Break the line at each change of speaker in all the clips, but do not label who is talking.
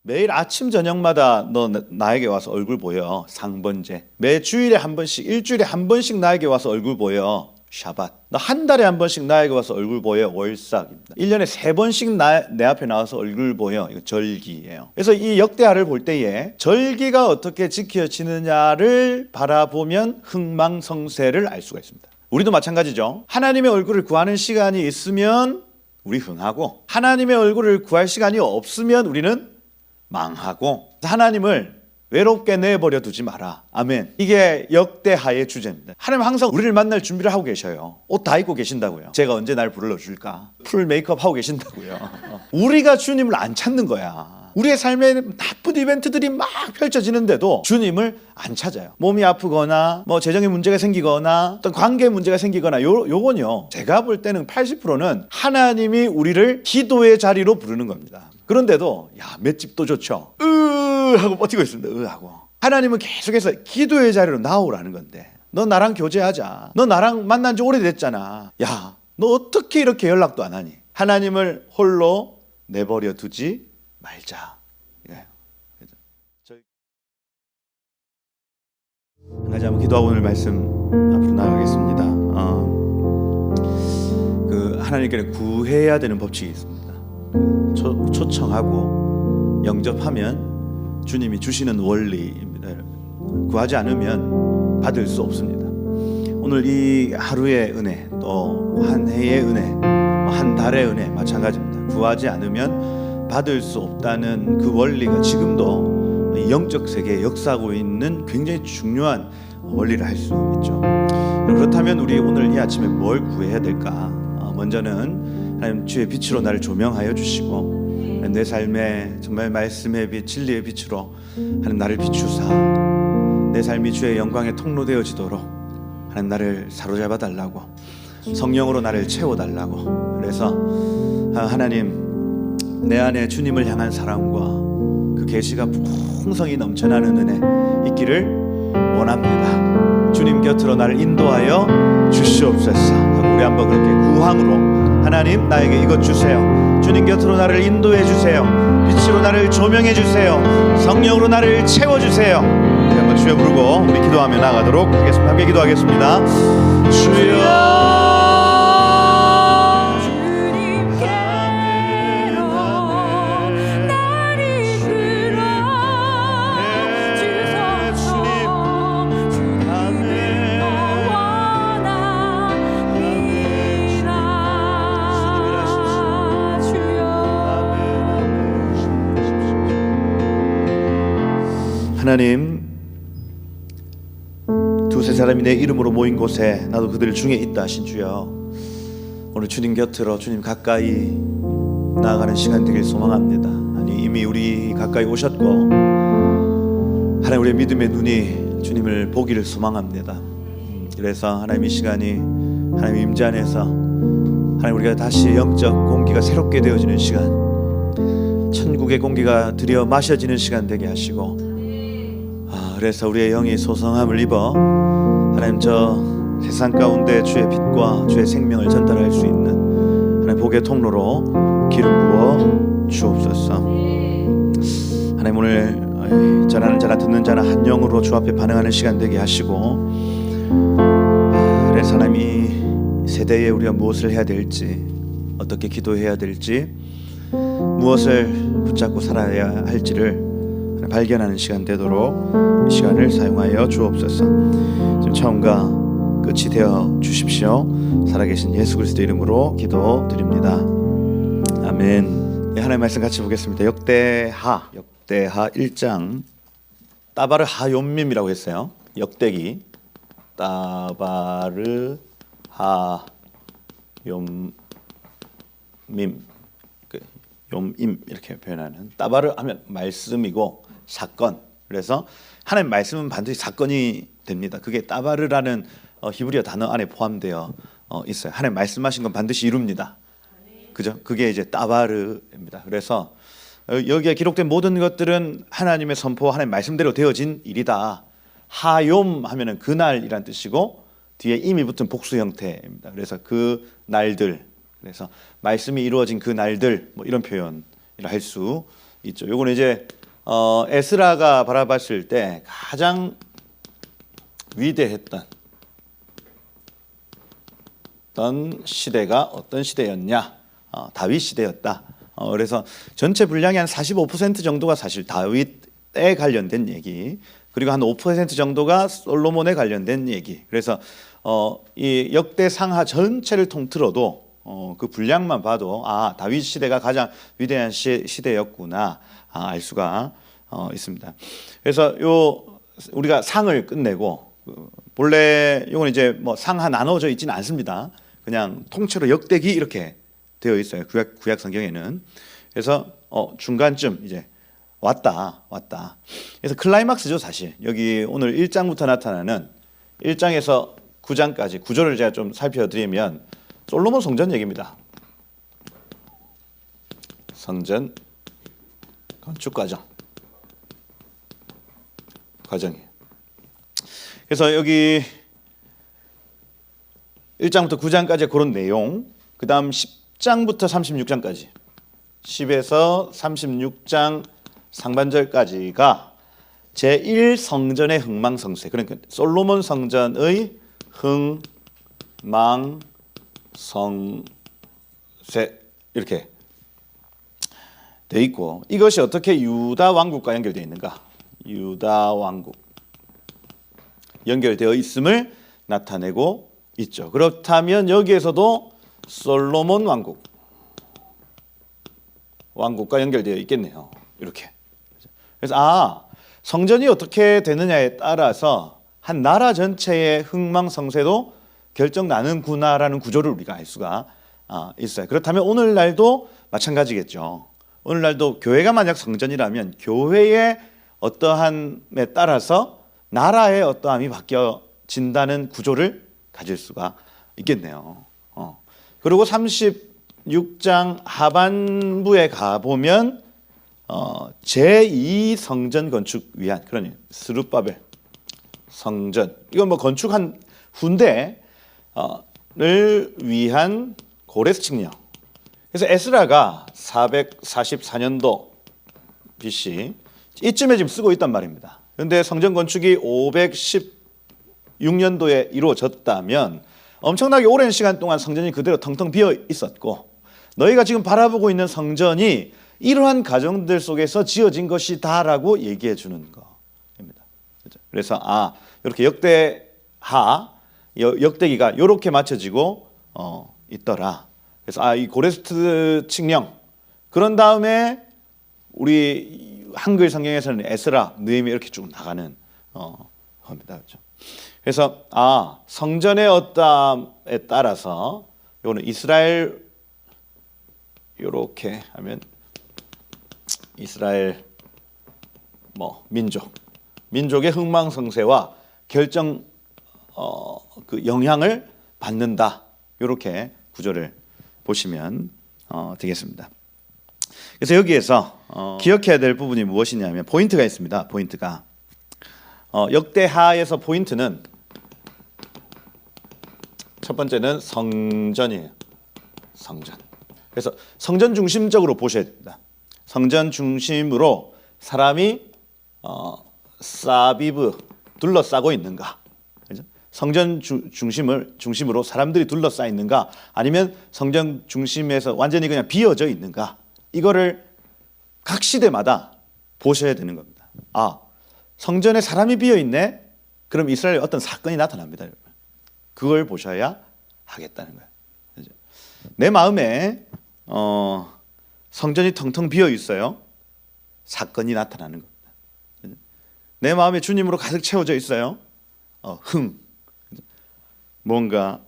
매일 아침 저녁마다 너 나에게 와서 얼굴 보여. 상번제. 매 주일에 한 번씩, 일주일에 한 번씩 나에게 와서 얼굴 보여. 샤밧. 너 한 달에 한 번씩 나에게 와서 얼굴 보여. 월삭입니다. 1년에 3번씩 내 앞에 나와서 얼굴 보여. 이거 절기예요. 그래서 이 역대하를 볼 때에 절기가 어떻게 지켜지느냐를 바라보면 흥망성쇠를 알 수가 있습니다. 우리도 마찬가지죠. 하나님의 얼굴을 구하는 시간이 있으면 우리 흥하고, 하나님의 얼굴을 구할 시간이 없으면 우리는 망하고, 하나님을 외롭게 내버려 두지 마라. 아멘. 이게 역대하의 주제입니다. 하나님 항상 우리를 만날 준비를 하고 계셔요. 옷 다 입고 계신다고요. 제가 언제 날 불러줄까? 풀 메이크업 하고 계신다고요. 우리가 주님을 안 찾는 거야. 우리의 삶에 나쁜 이벤트들이 막 펼쳐지는데도 주님을 안 찾아요. 몸이 아프거나 뭐 재정에 문제가 생기거나 어떤 관계에 문제가 생기거나 요건요, 제가 볼 때는 80%는 하나님이 우리를 기도의 자리로 부르는 겁니다. 그런데도 야, 맷집도 좋죠. 하고 버티고 있습니다. 하고. 하나님은 계속해서 기도의 자리로 나오라는 건데, 너 나랑 교제하자. 너 나랑 만난 지 오래됐잖아. 야, 너 어떻게 이렇게 연락도 안 하니? 하나님을 홀로 내버려 두지 말자. 예. 한 가지 한번 기도하고 오늘 말씀 앞으로 나가겠습니다. 하나님께는 구해야 되는 법칙이 있습니다. 초청하고 영접하면 주님이 주시는 원리입니다. 구하지 않으면 받을 수 없습니다. 오늘 이 하루의 은혜, 또 한 해의 은혜, 한 달의 은혜 마찬가지입니다. 구하지 않으면 받을 수 없다는 그 원리가 지금도 영적 세계에 역사하고 있는 굉장히 중요한 원리를 할 수 있죠. 그렇다면 우리 오늘 이 아침에 뭘 구해야 될까? 먼저는 하나님 주의 빛으로 나를 조명하여 주시고, 내 삶에 정말 말씀의 빛, 진리의 빛으로 하나님 나를 비추사 내 삶이 주의 영광의 통로되어지도록 하나님 나를 사로잡아 달라고, 성령으로 나를 채워달라고. 그래서 하나님, 내 안에 주님을 향한 사랑과 그 계시가 풍성히 넘쳐나는 은혜 있기를 원합니다. 주님 곁으로 나를 인도하여 주시옵소서 하고 우리 한번 그렇게 구황으로, 하나님 나에게 이것 주세요. 주님 곁으로 나를 인도해 주세요. 빛으로 나를 조명해 주세요. 성령으로 나를 채워 주세요. 우리 한번 주여 부르고 우리 기도하며 나가도록 하겠습니다. 함께 기도하겠습니다. 주여, 하나님, 두세 사람이 내 이름으로 모인 곳에 나도 그들 중에 있다 하신 주여, 오늘 주님 곁으로, 주님 가까이 나아가는 시간 되길 소망합니다. 아니, 이미 우리 가까이 오셨고 하나님, 우리의 믿음의 눈이 주님을 보기를 소망합니다. 그래서 하나님, 이 시간이 하나님 임재 안에서 하나님 우리가 다시 영적 공기가 새롭게 되어지는 시간, 천국의 공기가 들여 마셔지는 시간 되게 하시고, 그래서 우리의 영이 소성함을 입어 하나님, 저 세상 가운데 주의 빛과 주의 생명을 전달할 수 있는 하나님 복의 통로로 기름 부어 주옵소서. 하나님, 오늘 전하는 자나 듣는 자나 한 영으로 주 앞에 반응하는 시간 되게 하시고, 그래서 하나님, 이 세대에 우리가 무엇을 해야 될지, 어떻게 기도해야 될지, 무엇을 붙잡고 살아야 할지를 발견하는 시간 되도록 이 시간을 사용하여 주옵소서. 지금 처음과 끝이 되어 주십시오. 살아계신 예수 그리스도 이름으로 기도드립니다. 아멘. 하나님의 말씀 같이 보겠습니다. 역대하 1장, 따바르 하욤밈이라고 했어요. 역대기 따바르 하욤밈, 욤임 이렇게 표현하는, 따바르 하면 말씀이고 사건. 그래서 하나님 말씀은 반드시 사건이 됩니다. 그게 따바르라는 히브리어 단어 안에 포함되어 있어요. 하나님 말씀하신 건 반드시 이룹니다. 그죠? 그게 이제 따바르입니다. 그래서 여기에 기록된 모든 것들은 하나님의 선포, 하나님 말씀대로 되어진 일이다. 하욤 하면은 그날이란 뜻이고, 뒤에 임이 붙은 복수 형태입니다. 그래서 그 날들, 그래서 말씀이 이루어진 그 날들, 뭐 이런 표현을 할 수 있죠. 요거는 이제 에스라가 바라봤을 때 가장 위대했던 시대가 어떤 시대였냐? 다윗 시대였다. 그래서 전체 분량의 한 45% 정도가 사실 다윗에 관련된 얘기, 그리고 한 5% 정도가 솔로몬에 관련된 얘기. 그래서 이 역대 상하 전체를 통틀어도 그 분량만 봐도 다윗 시대가 가장 위대한 시대였구나 알 수가 있습니다. 그래서 우리가 상을 끝내고 본래 이건 이제 뭐 상하 나눠져 있지는 않습니다. 그냥 통째로 역대기 이렇게 되어 있어요. 구약 성경에는. 그래서 중간쯤 이제 왔다. 그래서 클라이막스죠, 사실. 여기 오늘 1장부터 나타나는 1장에서 9장까지 구조를 제가 좀 살펴드리면 솔로몬 성전 얘기입니다. 성전 건축 과정이에요. 그래서 여기 1장부터 9장까지 그런 내용, 그 다음 10장부터 36장까지 10에서 36장 상반절까지가 제1성전의 흥망성쇠, 그러니까 솔로몬 성전의 흥망성쇠 이렇게 돼 있고, 이것이 어떻게 유다 왕국과 연결되어 있는가? 유다 왕국 연결되어 있음을 나타내고 있죠. 그렇다면 여기에서도 솔로몬 왕국과 연결되어 있겠네요. 이렇게. 그래서 성전이 어떻게 되느냐에 따라서 한 나라 전체의 흥망성쇠도 결정 나는구나라는 구조를 우리가 알 수가 있어요. 그렇다면 오늘날도 마찬가지겠죠. 오늘날도 교회가 만약 성전이라면 교회의 어떠함에 따라서 나라의 어떠함이 바뀌어진다는 구조를 가질 수가 있겠네요. 그리고 36장 하반부에 가보면 제2성전 건축 위한, 그러니 스룹바벨 성전, 이건 뭐 건축한 후인데 를 위한 고레스 칙령. 그래서 에스라가 444년도 BC 이쯤에 지금 쓰고 있단 말입니다. 그런데 성전 건축이 516년도에 이루어졌다면 엄청나게 오랜 시간 동안 성전이 그대로 텅텅 비어 있었고, 너희가 지금 바라보고 있는 성전이 이러한 과정들 속에서 지어진 것이다라고 얘기해 주는 거입니다. 그래서 이렇게 역대기가 이렇게 맞춰지고 있더라. 그래서 이 고레스트 칙령, 그런 다음에 우리 한글 성경에서는 에스라, 느헤미야 이렇게 쭉 나가는 겁니다. 그렇죠? 그래서 성전의 어떠함에 따라서 이거는 이스라엘, 이렇게 하면 이스라엘 민족의 흥망성쇠와 결정 그 영향을 받는다. 이렇게 구조를 보시면 되겠습니다. 그래서 여기에서 기억해야 될 부분이 무엇이냐면 포인트가 있습니다. 포인트가 역대하에서 포인트는 첫 번째는 성전이에요. 성전. 그래서 성전 중심적으로 보셔야 됩니다. 성전 중심으로 사람이 사비브 둘러싸고 있는가? 성전 중심으로 사람들이 둘러싸 있는가? 아니면 성전 중심에서 완전히 그냥 비어져 있는가? 이거를 각 시대마다 보셔야 되는 겁니다. 성전에 사람이 비어 있네? 그럼 이스라엘에 어떤 사건이 나타납니다. 그걸 보셔야 하겠다는 거예요. 내 마음에 성전이 텅텅 비어 있어요. 사건이 나타나는 겁니다. 내 마음에 주님으로 가득 채워져 있어요. 뭔가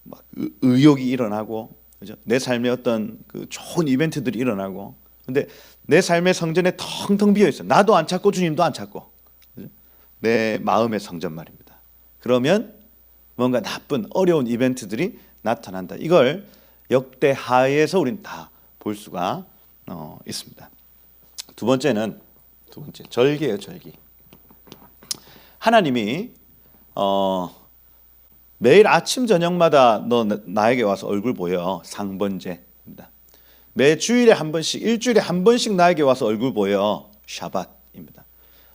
막 의욕이 일어나고, 그죠? 내 삶에 어떤 그 좋은 이벤트들이 일어나고, 근데 내 삶의 성전에 텅텅 비어 있어. 나도 안 찾고 주님도 안 찾고, 그죠? 내 마음의 성전 말입니다. 그러면 뭔가 나쁜 어려운 이벤트들이 나타난다. 이걸 역대하에서 우린 다 볼 수가 있습니다. 두 번째 절기예요. 절기. 하나님이 매일 아침 저녁마다 너 나에게 와서 얼굴 보여. 상번제입니다. 매 주일에 한 번씩, 일주일에 한 번씩 나에게 와서 얼굴 보여. 샤밧입니다.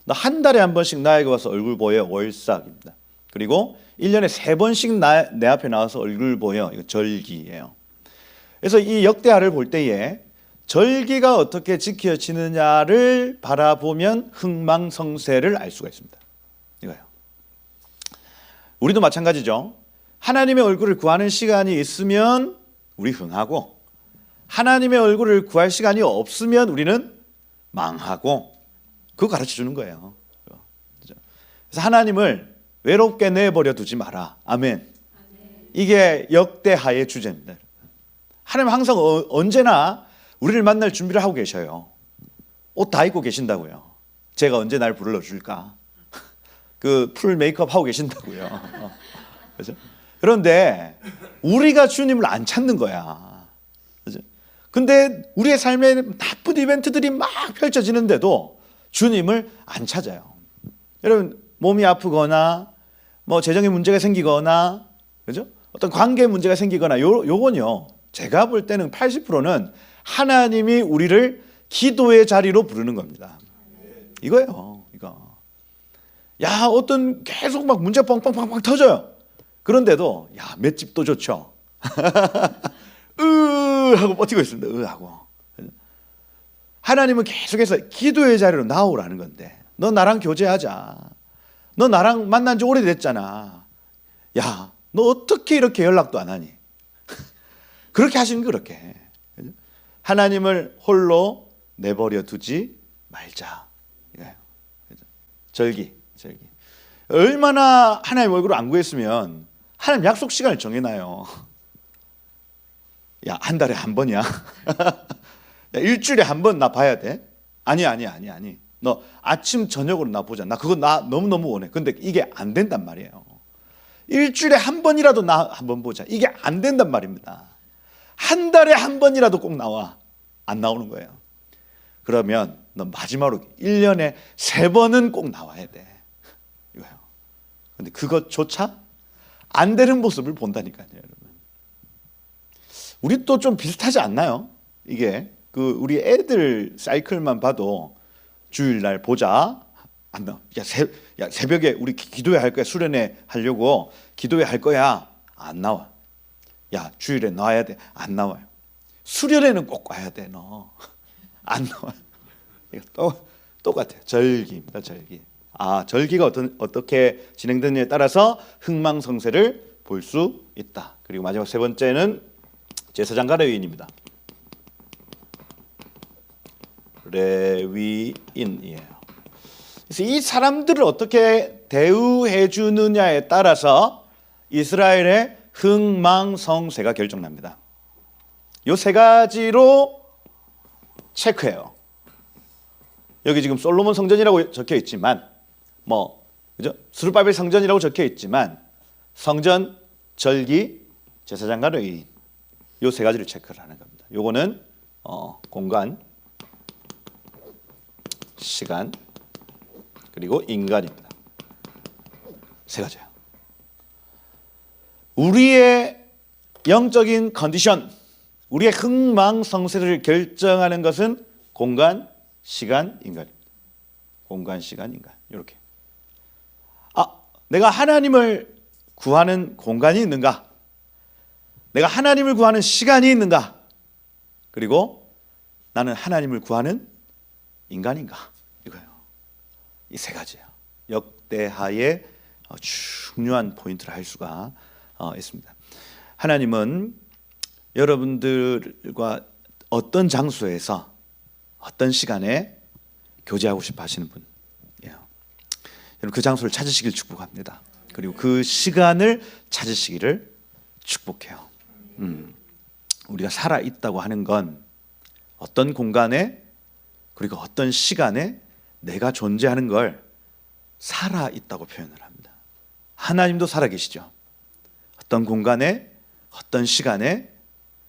너 한 달에 한 번씩 나에게 와서 얼굴 보여. 월삭입니다. 그리고 1년에 3번씩 내 앞에 나와서 얼굴 보여. 이거 절기예요. 그래서 이 역대하를 볼 때에 절기가 어떻게 지켜지느냐를 바라보면 흥망성쇠를 알 수가 있습니다. 이거예요. 우리도 마찬가지죠. 하나님의 얼굴을 구하는 시간이 있으면 우리 흥하고, 하나님의 얼굴을 구할 시간이 없으면 우리는 망하고, 그거 가르쳐 주는 거예요. 그래서 하나님을 외롭게 내버려 두지 마라. 아멘. 이게 역대하의 주제입니다. 하나님 항상 언제나 우리를 만날 준비를 하고 계셔요. 옷 다 입고 계신다고요. 제가 언제 날 불러줄까? 그 풀 메이크업 하고 계신다고요. 그렇죠? 그런데 우리가 주님을 안 찾는 거야. 그렇죠? 근데 우리의 삶에 나쁜 이벤트들이 막 펼쳐지는데도 주님을 안 찾아요. 여러분, 몸이 아프거나 뭐 재정에 문제가 생기거나, 그죠? 어떤 관계 문제가 생기거나, 요건요, 제가 볼 때는 80%는 하나님이 우리를 기도의 자리로 부르는 겁니다. 이거예요. 이거. 야, 어떤 계속 막 문제 뻥뻥뻥뻥 터져요. 그런데도 야, 맷집 또 좋죠. 하고 버티고 있습니다. 하고. 하나님은 계속해서 기도의 자리로 나오라는 건데, 너 나랑 교제하자. 너 나랑 만난 지 오래됐잖아. 야, 너 어떻게 이렇게 연락도 안 하니? 그렇게 하시는 게 그렇게. 하나님을 홀로 내버려 두지 말자. 절기. 얼마나 하나님 얼굴을 안 구했으면 하나님 약속 시간을 정해놔요. 야, 한 달에 한 번이야? 야, 일주일에 한 번 나 봐야 돼? 아니. 너 아침 저녁으로 나 보자. 나 그거 나 너무너무 원해. 근데 이게 안 된단 말이에요. 일주일에 한 번이라도 나 한번 보자. 이게 안 된단 말입니다. 한 달에 한 번이라도 꼭 나와. 안 나오는 거예요. 그러면 너 마지막으로 1년에 3번은 꼭 나와야 돼. 이거예요. 근데 그것조차 안 되는 모습을 본다니까요, 여러분. 우리 또 좀 비슷하지 않나요? 이게 우리 애들 사이클만 봐도 주일날 보자. 안 나와. 야, 새벽에 우리 기도회 할 거야. 수련회 하려고 기도회 할 거야. 안 나와. 야, 주일에 나와야 돼. 안 나와요. 수련회는 꼭 와야 돼. 너 안 나와. 이거 똑같아요. 절기입니다. 절기. 절기가 어떻게 진행되느냐에 따라서 흥망성쇠를 볼 수 있다. 그리고 마지막 세 번째는 제사장과 레위인입니다. 레위인이에요. 그래서 이 사람들을 어떻게 대우해 주느냐에 따라서 이스라엘의 흥망성쇠가 결정납니다. 이 세 가지로 체크해요. 여기 지금 솔로몬 성전이라고 적혀 있지만, 그죠? 스룹바벨 성전이라고 적혀 있지만, 성전, 절기, 제사장과 레위인, 이 세 가지를 체크를 하는 겁니다. 요거는 공간, 시간, 그리고 인간입니다. 세 가지예요. 우리의 영적인 컨디션, 우리의 흥망성쇠를 결정하는 것은 공간, 시간, 인간입니다. 공간, 시간, 인간. 이렇게. 내가 하나님을 구하는 공간이 있는가? 내가 하나님을 구하는 시간이 있는가? 그리고 나는 하나님을 구하는 인간인가? 이거예요. 이 세 가지예요. 역대하의 중요한 포인트를 할 수가 있습니다. 하나님은 여러분들과 어떤 장소에서 어떤 시간에 교제하고 싶어 하시는 분이에요. 여러분, 그 장소를 찾으시길 축복합니다. 그리고 그 시간을 찾으시기를 축복해요. 우리가 살아있다고 하는 건 어떤 공간에, 그리고 어떤 시간에 내가 존재하는 걸 살아있다고 표현을 합니다. 하나님도 살아계시죠. 어떤 공간에, 어떤 시간에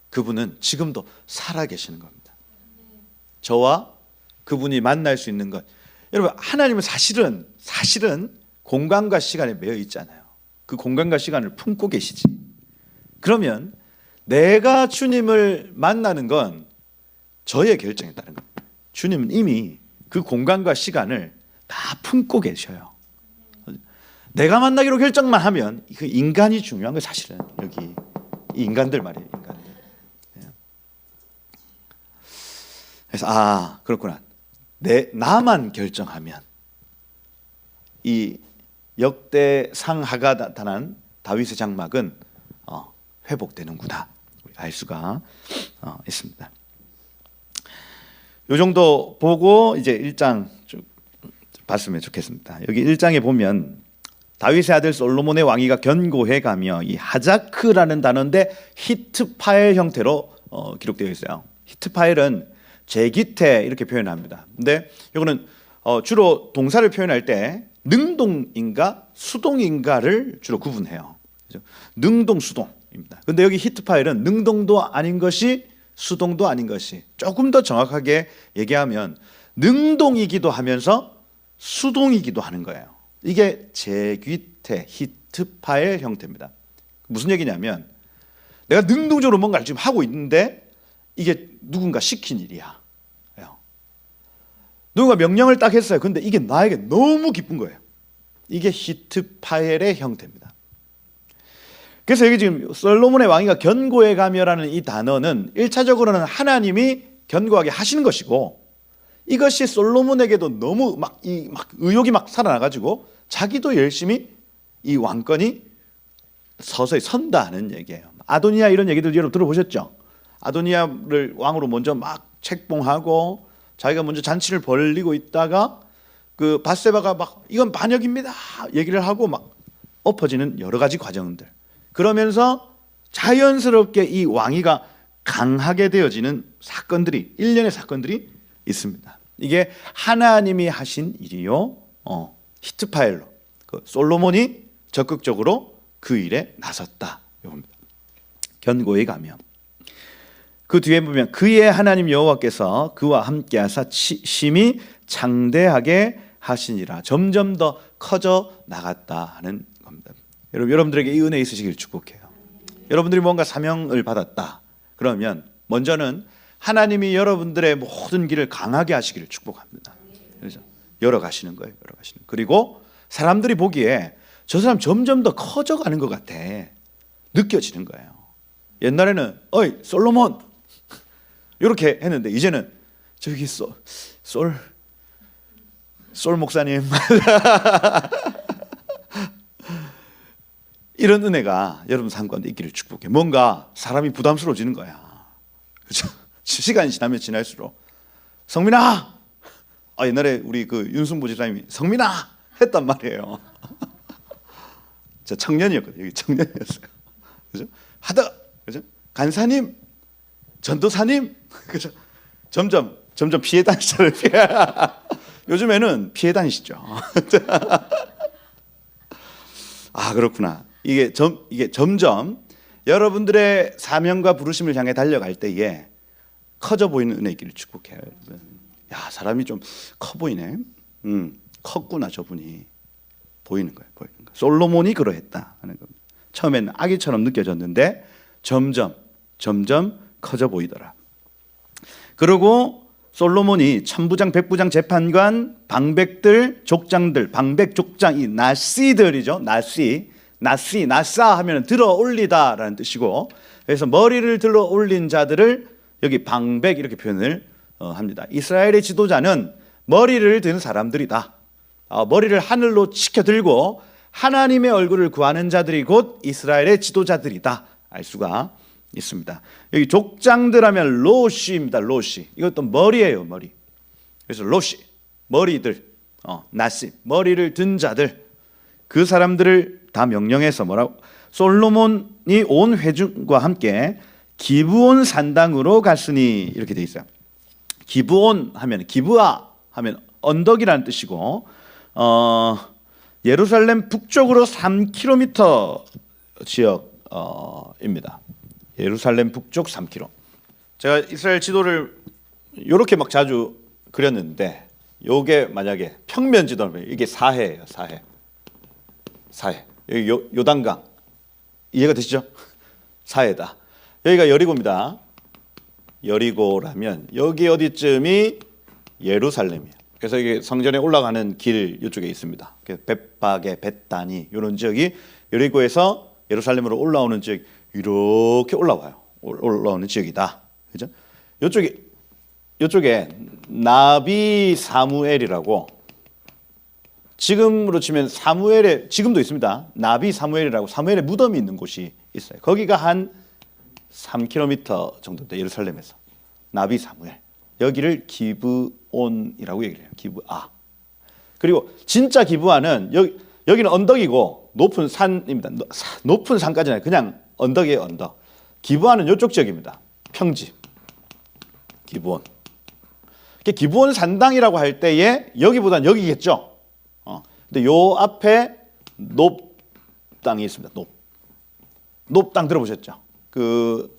그분은 지금도 살아계시는 겁니다. 저와 그분이 만날 수 있는 것. 여러분, 하나님은 사실은 공간과 시간에 매여 있잖아요. 그 공간과 시간을 품고 계시지. 그러면 내가 주님을 만나는 건 저의 결정에 따른 겁니다. 주님은 이미 그 공간과 시간을 다 품고 계셔요. 내가 만나기로 결정만 하면 그 인간이 중요한 거 사실은 여기 이 인간들 말이에요. 인간들. 그래서 그렇구나. 나만 결정하면 이 역대상 하가 나타난 다윗의 장막은 회복되는구나 알 수가 있습니다. 이 정도 보고 이제 1장 쭉 봤으면 좋겠습니다. 여기 1장에 보면 다윗의 아들 솔로몬의 왕위가 견고해가며 이 하자크라는 단어인데 히트 파일 형태로 기록되어 있어요. 히트 파일은 제기태 이렇게 표현합니다. 근데 이거는 주로 동사를 표현할 때 능동인가 수동인가를 주로 구분해요. 그렇죠? 능동 수동입니다. 근데 여기 히트 파일은 능동도 아닌 것이 수동도 아닌 것이 조금 더 정확하게 얘기하면 능동이기도 하면서 수동이기도 하는 거예요. 이게 제귀태 히트 파일 형태입니다. 무슨 얘기냐면 내가 능동적으로 뭔가를 지금 하고 있는데 이게 누군가 시킨 일이야. 누군가 명령을 딱 했어요. 근데 이게 나에게 너무 기쁜 거예요. 이게 히트 파일의 형태입니다. 그래서 여기 지금 솔로몬의 왕위가 견고해 가며라는 이 단어는 1차적으로는 하나님이 견고하게 하시는 것이고 이것이 솔로몬에게도 너무 막 의욕이 막 살아나가지고 자기도 열심히 이 왕권이 서서히 선다는 얘기예요. 아도니아 이런 얘기들 여러분 들어보셨죠? 아도니아를 왕으로 먼저 막 책봉하고 자기가 먼저 잔치를 벌이고 있다가 그 밧세바가 막 이건 반역입니다 얘기를 하고 막 엎어지는 여러 가지 과정들. 그러면서 자연스럽게 이 왕위가 강하게 되어지는 사건들이 일련의 사건들이 있습니다. 이게 하나님이 하신 일이요. 히트 파일로 솔로몬이 적극적으로 그 일에 나섰다. 이겁니다. 견고히 가며 그 뒤에 보면 그의 하나님 여호와께서 그와 함께하사 심히 장대하게 하시니라. 점점 더 커져 나갔다 하는 겁니다. 여러분들에게 이 은혜 있으시길 축복해요. 여러분들이 뭔가 사명을 받았다. 그러면 먼저는 하나님이 여러분들의 모든 길을 강하게 하시기를 축복합니다. 그래서 열어가시는 거예요. 열어가시는. 그리고 사람들이 보기에 저 사람 점점 더 커져가는 것 같아. 느껴지는 거예요. 옛날에는 어이 솔로몬 이렇게 했는데 이제는 저기 솔 목사님 이런 은혜가 여러분 삶 가운데 있기를 축복해. 뭔가 사람이 부담스러워지는 거야. 그렇죠? 시간이 지나면 지날수록 성민아, 옛날에 우리 그 윤승부 집사님이 성민아 했단 말이에요. 저 청년이었거든요. 여기 청년이었어요. 그렇죠? 하다, 그렇죠? 간사님, 전도사님, 그렇죠? 점점 피해 다니시잖아요. 요즘에는 피해 다니시죠. 그렇구나. 이게 점점 여러분들의 사명과 부르심을 향해 달려갈 때에 커져 보이는 은혜 있기를 축복해요. 야, 사람이 좀 커 보이네. 컸구나 저분이. 보이는 거예요. 솔로몬이 그러했다 하는 겁니다. 처음에는 아기처럼 느껴졌는데 점점 커져 보이더라. 그리고 솔로몬이 천부장, 백부장, 재판관, 방백들, 족장들, 방백, 족장, 이 나시들이죠. 나사 하면 들어 올리다라는 뜻이고, 그래서 머리를 들어 올린 자들을 여기 방백 이렇게 표현을 합니다. 이스라엘의 지도자는 머리를 든 사람들이다. 머리를 하늘로 치켜 들고 하나님의 얼굴을 구하는 자들이 곧 이스라엘의 지도자들이다 알 수가 있습니다. 여기 족장들 하면 로시입니다. 로시. 이것도 머리예요. 머리. 그래서 로시, 머리들, 나시, 머리를 든 자들, 그 사람들을 다 명령해서 뭐라고? 솔로몬이 온 회중과 함께 기브온 산당으로 갔으니 이렇게 돼 있어요. 기브온 하면 기브아 하면 언덕이라는 뜻이고, 예루살렘 북쪽으로 3km 지역입니다. 예루살렘 북쪽 3km. 제가 이스라엘 지도를 이렇게 막 자주 그렸는데, 요게 만약에 평면 지도면 이게 사해예요. 사해. 여기 요단강 이해가 되시죠? 사해다. 여기가 여리고입니다. 여리고라면 여기 어디쯤이 예루살렘이에요. 그래서 이게 성전에 올라가는 길 이쪽에 있습니다. 벳박의 벳단이 이런 지역이 여리고에서 예루살렘으로 올라오는 지역 이렇게 올라오는 지역이다. 그죠? 이쪽에 나비 사무엘이라고 지금으로 치면 사무엘의 지금도 있습니다. 나비 사무엘이라고 사무엘의 무덤이 있는 곳이 있어요. 거기가 한 3km 정도 돼 예루살렘에서. 나비 사무엘. 여기를 기브온이라고 얘기를 해요. 기브아. 그리고 진짜 기브아는 여기는 언덕이고 높은 산입니다. 높은 산까지는 그냥 언덕이에요, 언덕. 기브아는 이쪽 지역입니다. 평지. 기브온. 기브온 산당이라고 할 때에 여기보다는 여기겠죠. 근데 요 앞에 높 땅이 있습니다. 높 땅 들어보셨죠? 그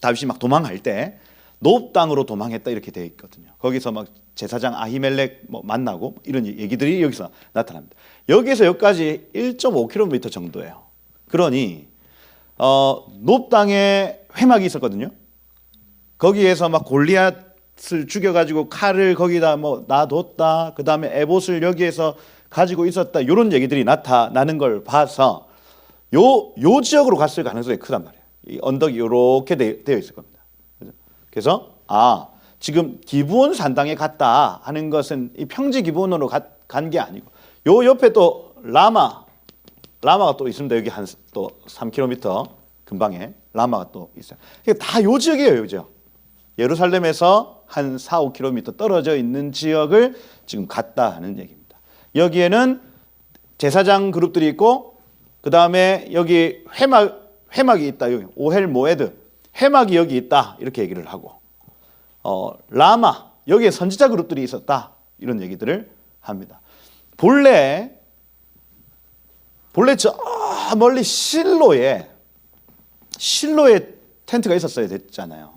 다윗이 막 도망할 때 높 땅으로 도망했다 이렇게 되어 있거든요. 거기서 막 제사장 아히멜렉 뭐 만나고 이런 얘기들이 여기서 나타납니다. 여기에서 여기까지 1.5km 정도예요. 그러니 높 땅에 회막이 있었거든요. 거기에서 막 골리앗을 죽여가지고 칼을 거기다 뭐 놔뒀다. 그 다음에 에봇을 여기에서 가지고 있었다. 이런 얘기들이 나타나는 걸 봐서 요 지역으로 갔을 가능성이 크단 말이에요. 이 언덕이 이렇게 되어 있을 겁니다. 그래서 지금 기브온 산당에 갔다 하는 것은 이 평지 기브온으로 간 게 아니고 요 옆에 또 라마가 또 있습니다. 여기 한 또 3km 근방에 라마가 또 있어요. 다 요 지역이에요, 요 지역. 예루살렘에서 한 4, 5km 떨어져 있는 지역을 지금 갔다 하는 얘기입니다. 여기에는 제사장 그룹들이 있고 그 다음에 여기 회막이 있다. 여기 오헬 모에드 회막이 여기 있다. 이렇게 얘기를 하고 라마 여기에 선지자 그룹들이 있었다. 이런 얘기들을 합니다. 본래 저 멀리 실로에 텐트가 있었어야 됐잖아요.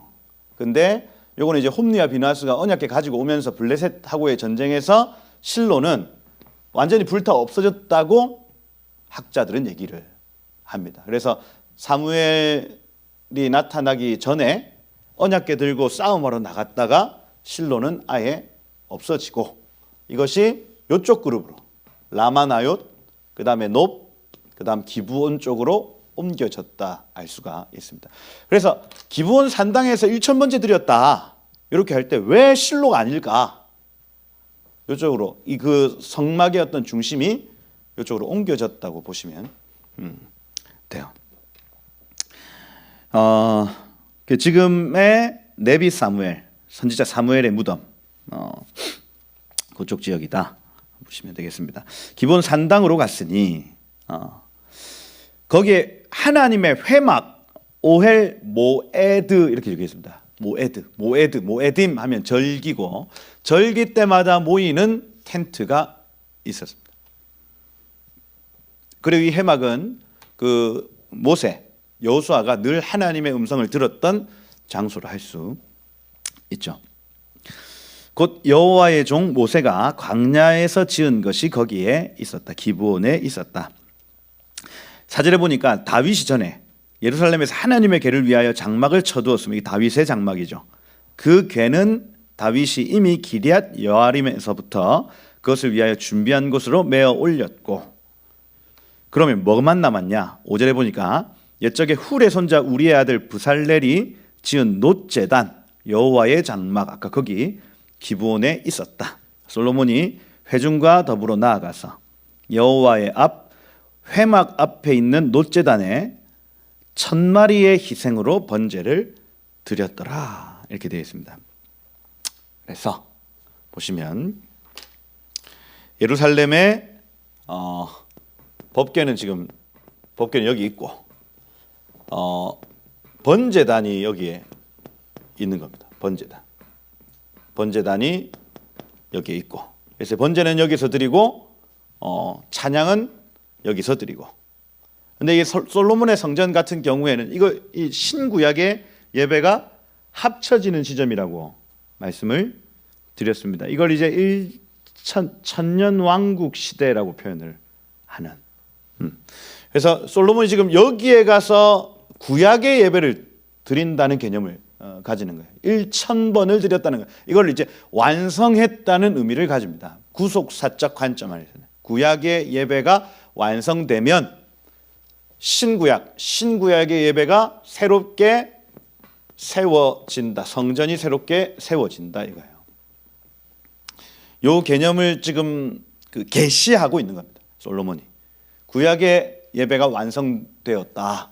근데 요거는 이제 홈리와 비나스가 언약궤 가지고 오면서 블레셋하고의 전쟁에서 실로는 완전히 불타 없어졌다고 학자들은 얘기를 합니다. 그래서 사무엘이 나타나기 전에 언약궤 들고 싸움하러 나갔다가 실로는 아예 없어지고 이것이 이쪽 그룹으로 라마나옅, 그 다음에 높, 그 다음 기브온 쪽으로 옮겨졌다 알 수가 있습니다. 그래서 기브온 산당에서 1000번째 드렸다 이렇게 할 때 왜 실로가 아닐까? 이쪽으로 그 성막의 어떤 중심이 이쪽으로 옮겨졌다고 보시면 돼요. 지금의 네비 사무엘 선지자 사무엘의 무덤 그쪽 지역이다 보시면 되겠습니다. 기본 산당으로 갔으니 거기에 하나님의 회막 오헬 모에드 이렇게 적혀 있습니다. 모에딤 하면 절기고 절기 때마다 모이는 텐트가 있었습니다. 그리고 이 회막은 그 모세 여호수아가 늘 하나님의 음성을 들었던 장소로 할 수 있죠. 곧 여호와의 종 모세가 광야에서 지은 것이 거기에 있었다. 기브온에 있었다. 사절에 보니까 다윗이 전에 예루살렘에서 하나님의 궤를 위하여 장막을 쳐두었으면 이게 다윗의 장막이죠. 그 궤는 다윗이 이미 기럇 여아림에서부터 그것을 위하여 준비한 곳으로 메어 올렸고 그러면 뭐만 남았냐? 5절에 보니까 옛적에 훌의 손자 우리의 아들 부살렐이 지은 놋제단 여호와의 장막 아까 거기 기브온에 있었다. 솔로몬이 회중과 더불어 나아가서 여호와의 앞 회막 앞에 있는 놋제단에 1000마리의 희생으로 번제를 드렸더라. 이렇게 되어 있습니다. 그래서 보시면 예루살렘의 법궤는 여기 있고 번제단이 여기에 있는 겁니다. 번제단이 여기에 있고 그래서 번제는 여기서 드리고 찬양은 여기서 드리고 근데 이게 솔로몬의 성전 같은 경우에는 이 신구약의 예배가 합쳐지는 지점이라고 말씀을 드렸습니다. 이걸 이제 천년 왕국 시대라고 표현을 하는. 그래서 솔로몬이 지금 여기에 가서 구약의 예배를 드린다는 개념을 가지는 거예요. 1000번을 드렸다는 거예요. 이걸 이제 완성했다는 의미를 가집니다. 구속사적 관점 안에서는 구약의 예배가 완성되면 신구약의 예배가 새롭게 세워진다. 성전이 새롭게 세워진다 이거예요. 요 개념을 지금 계시하고 있는 겁니다. 솔로몬이 구약의 예배가 완성되었다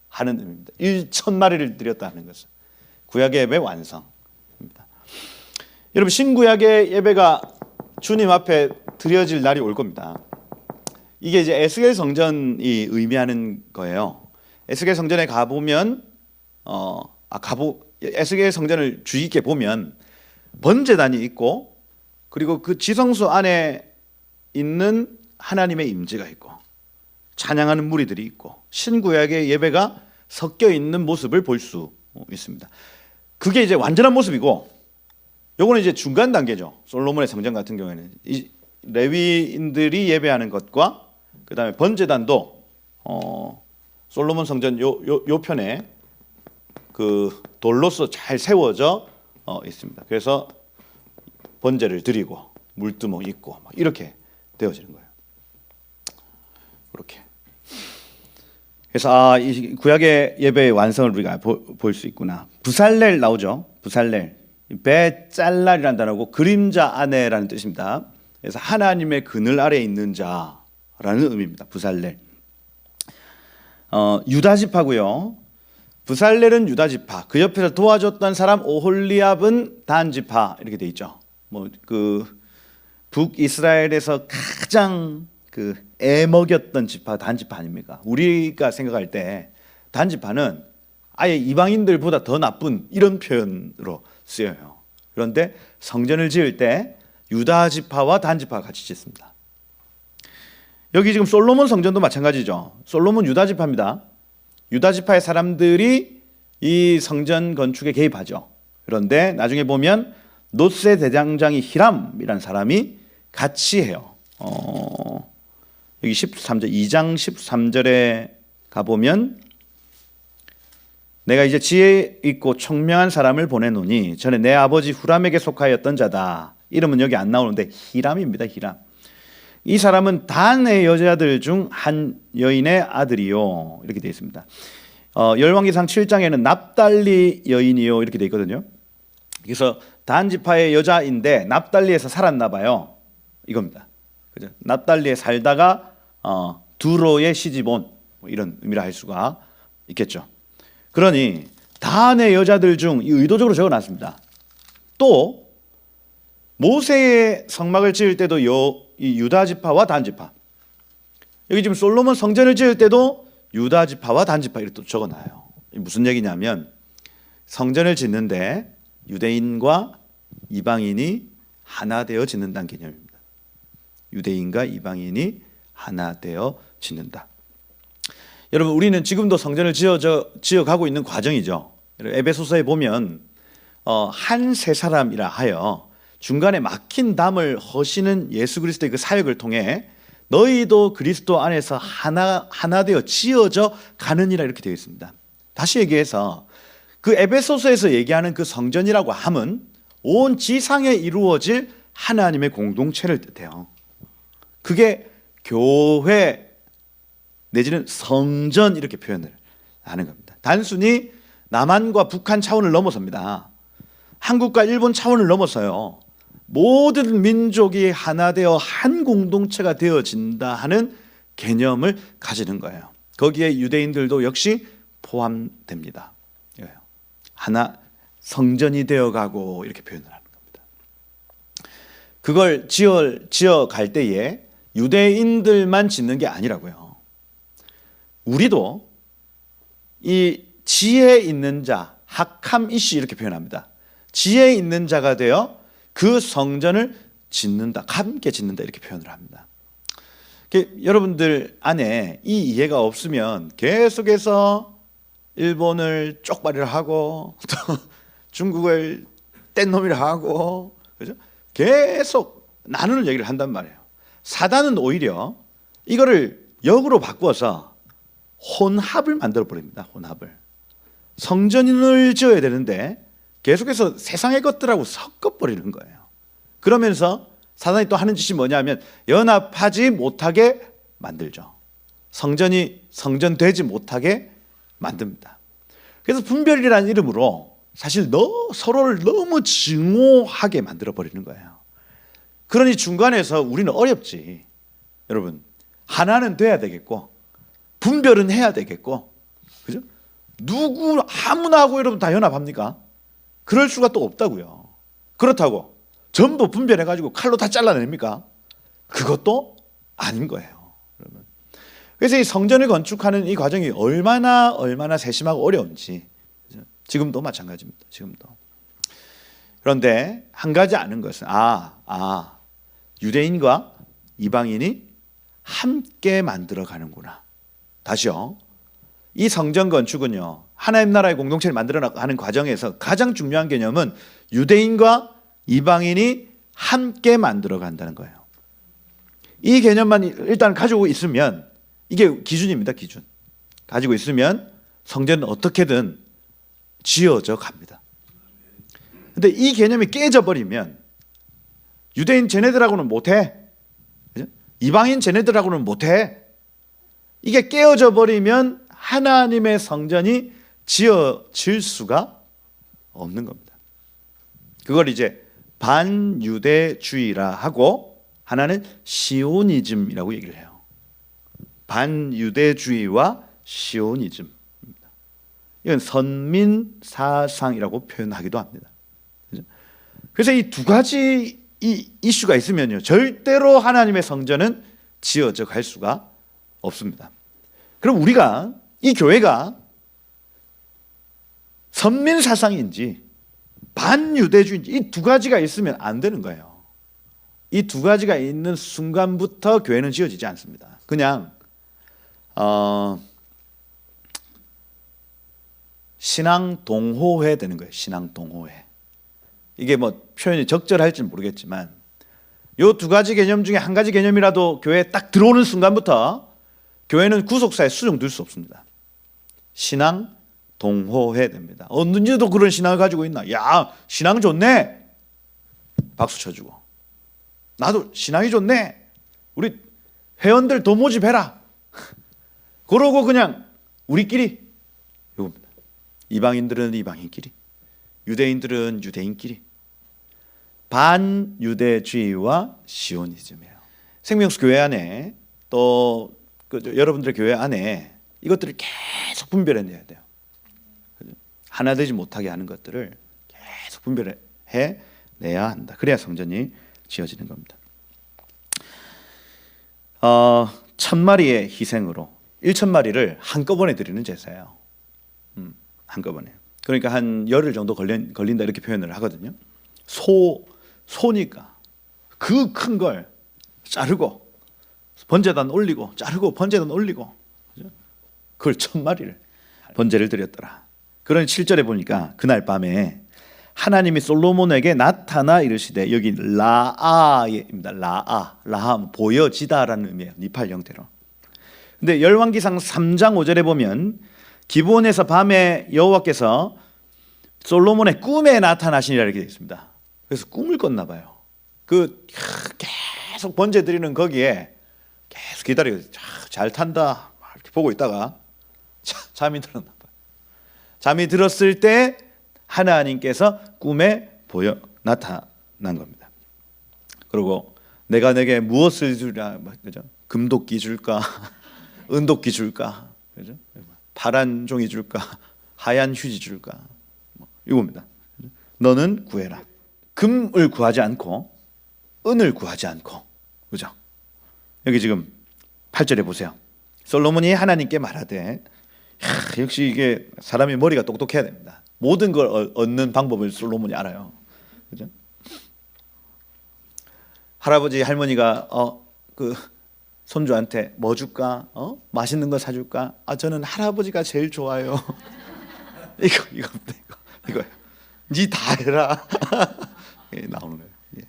하는 의미입니다. 1000마리를 드렸다는 것은 구약의 예배 완성입니다. 여러분 신구약의 예배가 주님 앞에 드려질 날이 올 겁니다. 이게 이제 에스겔 성전이 의미하는 거예요. 에스겔 성전에 가보면 에스겔 성전을 주의 깊게 보면 번제단이 있고 그리고 그 지성소 안에 있는 하나님의 임재가 있고 찬양하는 무리들이 있고 신구약의 예배가 섞여 있는 모습을 볼 수 있습니다. 그게 이제 완전한 모습이고 요거는 이제 중간 단계죠. 솔로몬의 성전 같은 경우에는 이 레위인들이 예배하는 것과 그다음에 번제단도 솔로몬 성전 요 편에 그 돌로서 잘 세워져 있습니다. 그래서 번제를 드리고 물두멍 있고 막 이렇게 되어지는 거예요. 그렇게. 그래서 이 구약의 예배의 완성을 우리가 볼 수 있구나. 부살렐 나오죠. 부살렐. 베짤랄이라는 단어고 그림자 안에라는 뜻입니다. 그래서 하나님의 그늘 아래에 있는 자라는 의미입니다. 부살렐. 유다 지파고요. 부살렐은 유다 지파. 그 옆에서 도와줬던 사람 오홀리압은 단 지파 이렇게 돼 있죠. 뭐 그 북이스라엘에서 가장 그 애먹였던 지파 단 지파 아닙니까? 우리가 생각할 때 단 지파는 아예 이방인들보다 더 나쁜 이런 표현으로 쓰여요. 그런데 성전을 지을 때 유다 지파와 단 지파가 같이 짓습니다. 여기 지금 솔로몬 성전도 마찬가지죠. 솔로몬 유다 지파입니다. 유다 지파의 사람들이 이 성전 건축에 개입하죠. 그런데 나중에 보면 노세 대장장이 히람이라는 사람이 같이 해요. 여기 13절 2장 13절에 가보면 내가 이제 지혜 있고 총명한 사람을 보내노니 전에 내 아버지 후람에게 속하였던 자다. 이름은 여기 안 나오는데 히람입니다. 히람. 이 사람은 단의 여자들 중 한 여인의 아들이요. 이렇게 되어 있습니다. 열왕기상 7장에는 납달리 여인이요. 이렇게 되어 있거든요. 그래서 단 지파의 여자인데 납달리에서 살았나 봐요. 이겁니다. 그죠? 납달리에 살다가 두로의 시집 온 이런 의미라 할 수가 있겠죠. 그러니 단의 여자들 중 의도적으로 적어놨습니다. 또 모세의 성막을 지을 때도 이 유다 지파와 단 지파. 여기 지금 솔로몬 성전을 지을 때도 유다 지파와 단 지파 이렇게 또 적어놔요. 무슨 얘기냐면 성전을 짓는데 유대인과 이방인이 하나 되어 짓는다는 개념입니다. 유대인과 이방인이 하나 되어 짓는다. 여러분 우리는 지금도 성전을 지어가고 있는 과정이죠. 에베소서에 보면 한 세 사람이라 하여 중간에 막힌 담을 허시는 예수 그리스도의 그 사역을 통해 너희도 그리스도 안에서 하나 되어 지어져 가느니라 이렇게 되어 있습니다. 다시 얘기해서 그 에베소서에서 얘기하는 그 성전이라고 함은 온 지상에 이루어질 하나님의 공동체를 뜻해요. 그게 교회 내지는 성전 이렇게 표현을 하는 겁니다. 단순히 남한과 북한 차원을 넘어섭니다. 한국과 일본 차원을 넘어서요. 모든 민족이 하나 되어 한 공동체가 되어진다 하는 개념을 가지는 거예요. 거기에 유대인들도 역시 포함됩니다. 하나 성전이 되어가고 이렇게 표현을 하는 겁니다. 그걸 지어갈 때에 유대인들만 짓는 게 아니라고요. 우리도 이 지혜 있는 자, 하캄 이시 이렇게 표현합니다. 지혜 있는 자가 되어 그 성전을 짓는다, 함께 짓는다 이렇게 표현을 합니다. 여러분들 안에 이 이해가 없으면 계속해서 일본을 쪽발이라 하고 또 중국을 뗀놈이라 하고 그죠? 계속 나누는 얘기를 한단 말이에요. 사단은 오히려 이거를 역으로 바꾸어서 혼합을 만들어 버립니다. 성전을 지어야 되는데 계속해서 세상의 것들하고 섞어버리는 거예요. 그러면서 사단이 또 하는 짓이 뭐냐면 연합하지 못하게 만들죠. 성전이 성전되지 못하게 만듭니다. 그래서 분별이라는 이름으로 사실 서로를 너무 증오하게 만들어 버리는 거예요. 그러니 중간에서 우리는 어렵지. 여러분, 하나는 돼야 되겠고 분별은 해야 되겠고, 그죠? 누구 아무나 하고 여러분 다 연합합니까? 그럴 수가 또 없다고요. 그렇다고 전부 분별해 가지고 칼로 다 잘라냅니까? 그것도 아닌 거예요, 여러분. 그래서 이 성전을 건축하는 이 과정이 얼마나 세심하고 어려운지, 그죠? 지금도 마찬가지입니다. 지금도. 그런데 한 가지 아는 것은 유대인과 이방인이 함께 만들어 가는구나. 다시요. 이 성전 건축은요, 하나님 나라의 공동체를 만들어 가는 과정에서 가장 중요한 개념은 유대인과 이방인이 함께 만들어 간다는 거예요. 이 개념만 일단 가지고 있으면, 이게 기준입니다. 기준. 가지고 있으면 성전은 어떻게든 지어져 갑니다. 근데 이 개념이 깨져버리면 유대인 쟤네들하고는 못해, 이방인 쟤네들하고는 못해. 이게 깨어져 버리면 하나님의 성전이 지어질 수가 없는 겁니다. 그걸 이제 반유대주의라 하고, 하나는 시오니즘이라고 얘기를 해요. 반유대주의와 시오니즘입니다. 이건 선민사상이라고 표현하기도 합니다. 그래서 이 두 가지 이 이슈가 있으면요, 절대로 하나님의 성전은 지어져 갈 수가 없습니다. 그럼 우리가, 이 교회가 선민사상인지 반유대주의인지 이 두 가지가 있으면 안 되는 거예요. 이 두 가지가 있는 순간부터 교회는 지어지지 않습니다. 그냥 신앙동호회 되는 거예요. 신앙동호회. 이게 뭐 표현이 적절할지는 모르겠지만 이 두 가지 개념 중에 한 가지 개념이라도 교회에 딱 들어오는 순간부터 교회는 구속사에 수용될 수 없습니다. 신앙동호회 됩니다. 언제도 그런 신앙을 가지고 있나? 야, 신앙 좋네. 박수 쳐주고. 나도 신앙이 좋네. 우리 회원들 더 모집해라. 그러고 그냥 우리끼리, 이겁니다. 이방인들은 이방인끼리, 유대인들은 유대인끼리. 반유대주의와 시오니즘이에요. 생명수 교회 안에 또 여러분들의 교회 안에 이것들을 계속 분별해내야 돼요. 하나 되지 못하게 하는 것들을 계속 분별해내야 한다. 그래야 성전이 지어지는 겁니다. 1000마리의 희생으로 1000마리를 한꺼번에 드리는 제사예요. 한꺼번에. 그러니까 한 열흘 정도 걸린다 이렇게 표현을 하거든요. 소니까 그 큰 걸 자르고 번제단 올리고, 자르고 번제단 올리고, 그걸 1000마리를 번제를 드렸더라. 그런 7절에 보니까 그날 밤에 하나님이 솔로몬에게 나타나 이르시되, 여기 라아입니다. 라하 보여지다라는 의미예요. 니팔 형태로. 근데 열왕기상 3장 5절에 보면 기브온에서 밤에 여호와께서 솔로몬의 꿈에 나타나시니라 이렇게 되어 있습니다. 그래서 꿈을 꿨나 봐요. 그 계속 번제 드리는 거기에 계속 기다리고 잘 탄다 이렇게 보고 있다가 잠이 들었나 봐요. 잠이 들었을 때 하나님께서 꿈에 보여 나타난 겁니다. 그리고 내가 내게 무엇을 주랴, 그죠? 금도끼 줄까, 은도끼 줄까, 그죠? 파란 종이 줄까, 하얀 휴지 줄까, 이겁니다. 너는 구해라. 금을 구하지 않고 은을 구하지 않고, 그죠? 여기 지금 8절에 보세요. 솔로몬이 하나님께 말하되, 역시 이게 사람이 머리가 똑똑해야 됩니다. 모든 걸 얻는 방법을 솔로몬이 알아요. 그죠? 할아버지 할머니가 그 손주한테 뭐 줄까? 맛있는 거 사줄까? 저는 할아버지가 제일 좋아요. 이거 니 다 해라. 나오는 거예요. 예.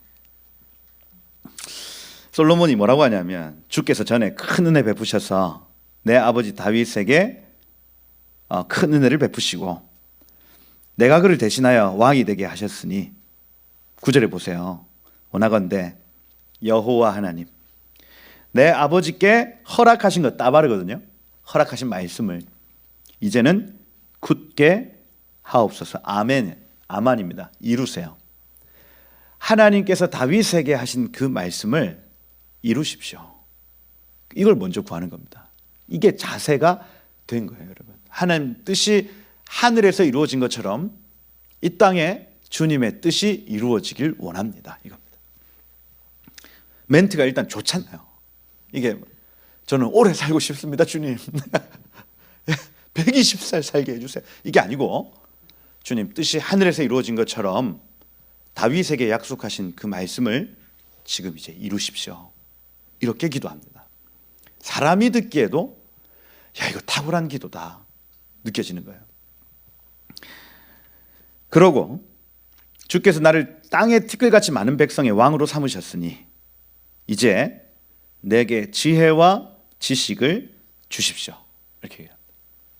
솔로몬이 뭐라고 하냐면, 주께서 전에 큰 은혜 베푸셔서 내 아버지 다윗에게 큰 은혜를 베푸시고 내가 그를 대신하여 왕이 되게 하셨으니 9절에 보세요. 원하건대 여호와 하나님 내 아버지께 허락하신 것 따바르거든요. 허락하신 말씀을 이제는 굳게 하옵소서. 아멘. 아만입니다. 이루세요. 하나님께서 다윗에게 하신 그 말씀을 이루십시오. 이걸 먼저 구하는 겁니다. 이게 자세가 된 거예요, 여러분. 하나님 뜻이 하늘에서 이루어진 것처럼 이 땅에 주님의 뜻이 이루어지길 원합니다. 이겁니다. 멘트가 일단 좋잖아요. 이게 저는 오래 살고 싶습니다, 주님. 120살 살게 해주세요. 이게 아니고 주님 뜻이 하늘에서 이루어진 것처럼 다윗에게 약속하신 그 말씀을 지금 이제 이루십시오. 이렇게 기도합니다. 사람이 듣기에도 야, 이거 탁월한 기도다 느껴지는 거예요. 그러고 주께서 나를 땅의 티끌같이 많은 백성의 왕으로 삼으셨으니 이제 내게 지혜와 지식을 주십시오. 이렇게 얘기합니다.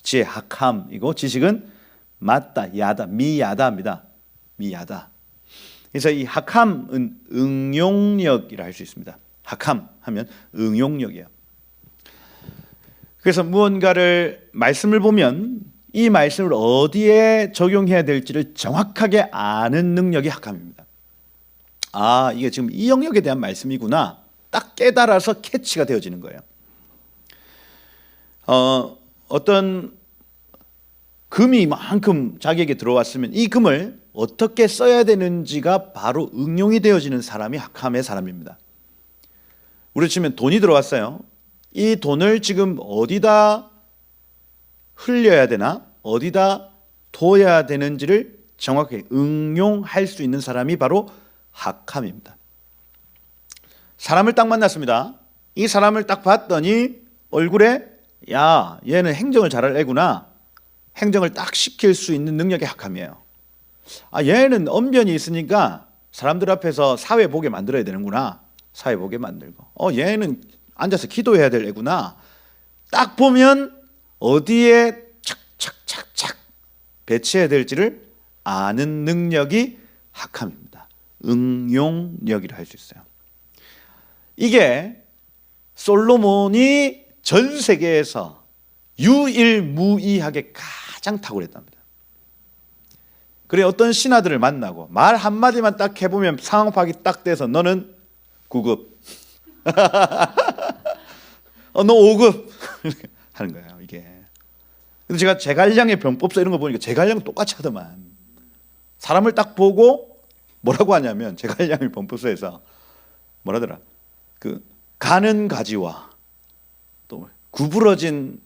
지혜 학함이고 지식은 맞다, 야다, 미야다입니다. 미야다. 그래서 이 학함은 응용력이라 할 수 있습니다. 학함 하면 응용력이에요. 그래서 무언가를 말씀을 보면 이 말씀을 어디에 적용해야 될지를 정확하게 아는 능력이 학함입니다. 아, 이게 지금 이 영역에 대한 말씀이구나. 딱 깨달아서 캐치가 되어지는 거예요. 어떤 금이 이만큼 자기에게 들어왔으면 이 금을 어떻게 써야 되는지가 바로 응용이 되어지는 사람이 학함의 사람입니다. 우리 치면 돈이 들어왔어요. 이 돈을 지금 어디다 흘려야 되나 어디다 둬야 되는지를 정확하게 응용할 수 있는 사람이 바로 학함입니다. 사람을 딱 만났습니다. 이 사람을 딱 봤더니 얼굴에 야, 얘는 행정을 잘할 애구나. 행정을 딱 시킬 수 있는 능력의 학함이에요. 아, 얘는 언변이 있으니까 사람들 앞에서 사회 보게 만들어야 되는구나. 사회 보게 만들고. 얘는 앉아서 기도해야 될 애구나. 딱 보면 어디에 착착착착 배치해야 될지를 아는 능력이 학함입니다. 응용력이라 할 수 있어요. 이게 솔로몬이 전 세계에서 유일무이하게 가장 탁월했답니다. 그래 어떤 신하들을 만나고 말 한마디만 딱 해보면 상황 파악이 딱 돼서 너는 9급 너 5급 하는 거예요. 이게. 근데 제가 제갈량의 병법서 이런 거 보니까 제갈량 똑같이 하더만. 사람을 딱 보고 뭐라고 하냐면 제갈량의 병법서에서 뭐라더라. 그 가는 가지와 또 구부러진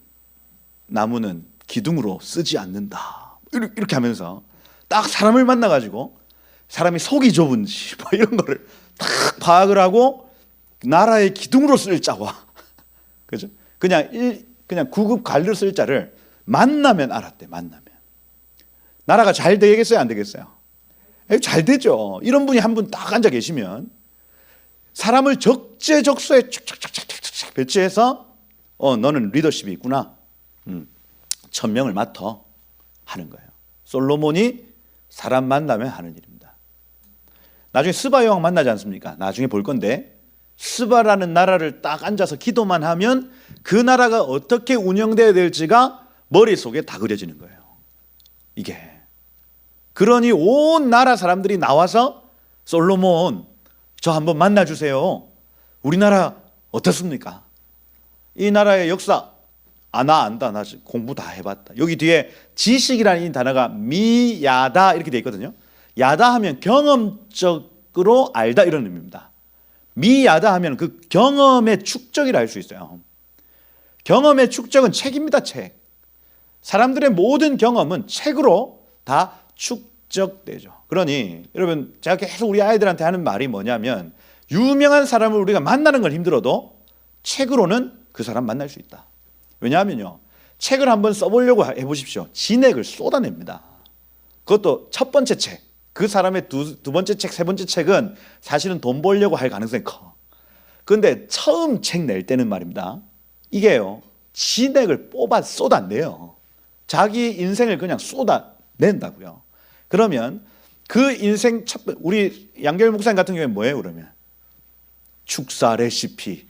나무는 기둥으로 쓰지 않는다. 이렇게 하면서 딱 사람을 만나가지고 사람이 속이 좁은지 뭐 이런 거를 딱 파악을 하고 나라의 기둥으로 쓸 자와 그죠? 그냥 9급 관료 쓸 자를 만나면 알았대. 만나면 나라가 잘 되겠어요? 안 되겠어요? 잘 되죠. 이런 분이 한 분 딱 앉아 계시면 사람을 적재적소에 착착착착착 배치해서 너는 리더십이 있구나. 1000명을 맡어 하는 거예요. 솔로몬이 사람 만나면 하는 일입니다. 나중에 스바 여왕 만나지 않습니까? 나중에 볼 건데 스바라는 나라를 딱 앉아서 기도만 하면 그 나라가 어떻게 운영돼야 될지가 머릿속에 다 그려지는 거예요. 이게. 그러니 온 나라 사람들이 나와서 솔로몬 저 한번 만나주세요. 우리나라 어떻습니까? 이 나라의 역사 나 안다. 나 공부 다 해봤다. 여기 뒤에 지식이라는 이 단어가 미야다 이렇게 돼 있거든요. 야다 하면 경험적으로 알다 이런 의미입니다. 미야다 하면 그 경험의 축적이라 할 수 있어요. 경험의 축적은 책입니다. 책. 사람들의 모든 경험은 책으로 다 축적되죠. 그러니 여러분 제가 계속 우리 아이들한테 하는 말이 뭐냐면 유명한 사람을 우리가 만나는 건 힘들어도 책으로는 그 사람 만날 수 있다. 왜냐하면요. 책을 한번 써보려고 해보십시오. 진액을 쏟아냅니다. 그것도 첫 번째 책. 그 사람의 두 번째 책, 세 번째 책은 사실은 돈 벌려고 할 가능성이 커. 그런데 처음 책 낼 때는 말입니다. 이게요. 진액을 뽑아 쏟아내요. 자기 인생을 그냥 쏟아낸다고요. 그러면 그 인생 첫 우리 양결 목사님 같은 경우에 뭐예요? 그러면 축사 레시피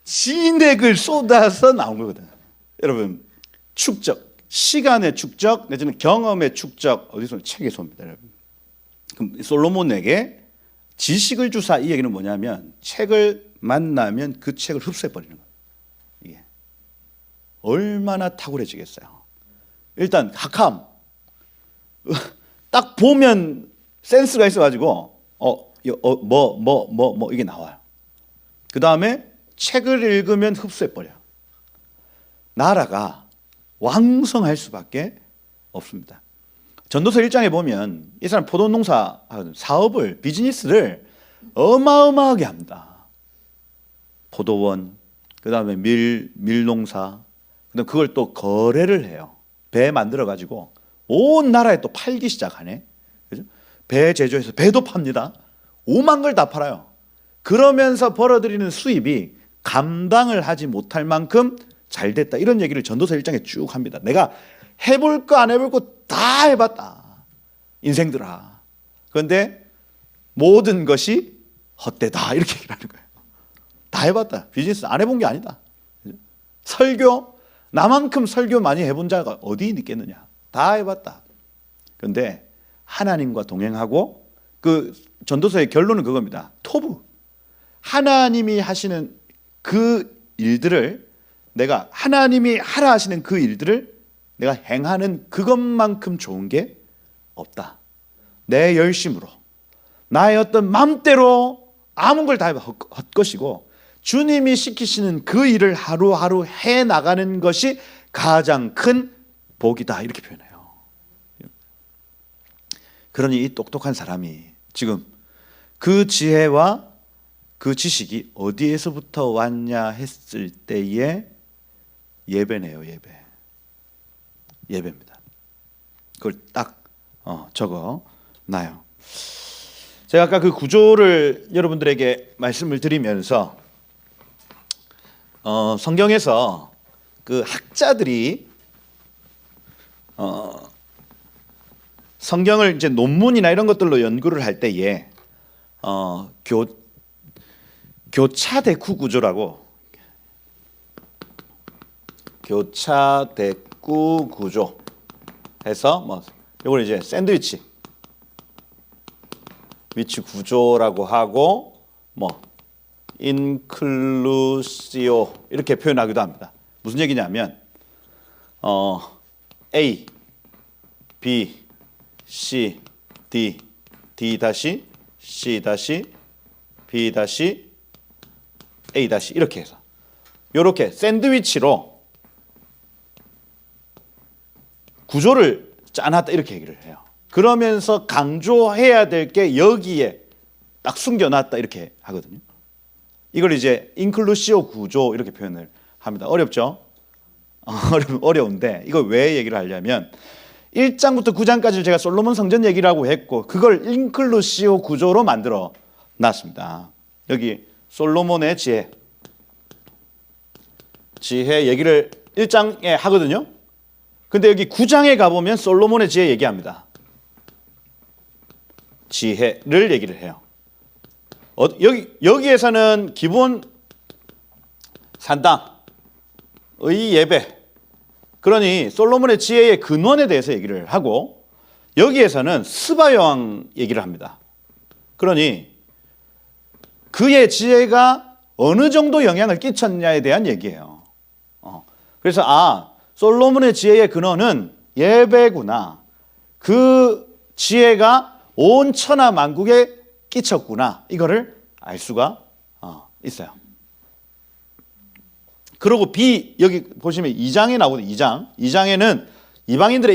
진액을 쏟아서 나온 거거든. 여러분 축적, 시간의 축적 내지는 경험의 축적 어디서 책에서 옵니다. 여러분. 그럼 솔로몬에게 지식을 주사 이 얘기는 뭐냐면 책을 만나면 그 책을 흡수해 버리는 거예요. 이게 얼마나 탁월해지겠어요. 일단 학함 딱 보면 센스가 있어가지고 이게 나와요. 그 다음에 책을 읽으면 흡수해 버려. 나라가 왕성할 수밖에 없습니다. 전도서 1장에 보면 이 사람 포도농사 사업을 비즈니스를 어마어마하게 합니다. 포도원, 그 다음에 밀농사, 그다음 그걸 또 거래를 해요. 배 만들어 가지고 온 나라에 또 팔기 시작하네. 그죠? 배 제조해서 배도 팝니다. 오만 걸 다 팔아요. 그러면서 벌어들이는 수입이 감당을 하지 못할 만큼 잘 됐다. 이런 얘기를 전도서 1장에 쭉 합니다. 내가 해볼 거 안 해볼 거 다 해봤다. 인생들아. 그런데 모든 것이 헛되다. 이렇게 얘기를 하는 거예요. 다 해봤다. 비즈니스 안 해본 게 아니다. 설교, 나만큼 설교 많이 해본 자가 어디 있겠느냐. 다 해봤다. 그런데 하나님과 동행하고 그 전도서의 결론은 그겁니다. 토부. 하나님이 하시는 그 일들을 내가 하나님이 하라 하시는 그 일들을 내가 행하는 그것만큼 좋은 게 없다. 내 열심으로 나의 어떤 맘대로 아무 걸 다 해봐 헛것이고 주님이 시키시는 그 일을 하루하루 해나가는 것이 가장 큰 복이다. 이렇게 표현해요. 그러니 이 똑똑한 사람이 지금 그 지혜와 그 지식이 어디에서부터 왔냐 했을 때에 예배네요. 예배입니다. 그걸 딱 적어놔요. 제가 아까 그 구조를 여러분들에게 말씀을 드리면서 성경에서 그 학자들이 성경을 이제 논문이나 이런 것들로 연구를 할 때에 교차대구 구조라고 교차대구 구조 해서 뭐 이걸 이제 샌드위치 위치 구조라고 하고 뭐 인클루시오 이렇게 표현하기도 합니다. 무슨 얘기냐면 A, B, C, D, D 다시 C 다시 B 다시 A 다시 이렇게 해서 이렇게 샌드위치로 구조를 짜놨다 이렇게 얘기를 해요. 그러면서 강조해야 될 게 여기에 딱 숨겨놨다 이렇게 하거든요. 이걸 이제 인클루시오 구조 이렇게 표현을 합니다. 어렵죠? 어려운데 이거 왜 얘기를 하려면 1장부터 9장까지 제가 솔로몬 성전 얘기라고 했고 그걸 인클루시오 구조로 만들어 놨습니다. 여기 솔로몬의 지혜 얘기를 1장에 하거든요. 근데 여기 9장에 가보면 솔로몬의 지혜 얘기합니다. 지혜를 얘기를 해요. 여기에서는 기본 산당의 예배, 그러니 솔로몬의 지혜의 근원에 대해서 얘기를 하고 여기에서는 스바 여왕 얘기를 합니다. 그러니 그의 지혜가 어느 정도 영향을 끼쳤냐에 대한 얘기예요. 그래서 솔로몬의 지혜의 근원은 예배구나. 그 지혜가 온 천하 만국에 끼쳤구나. 이거를 알 수가 있어요. 그리고 B 여기 보시면 2장에 나오거든요. 2장에는 이방인들의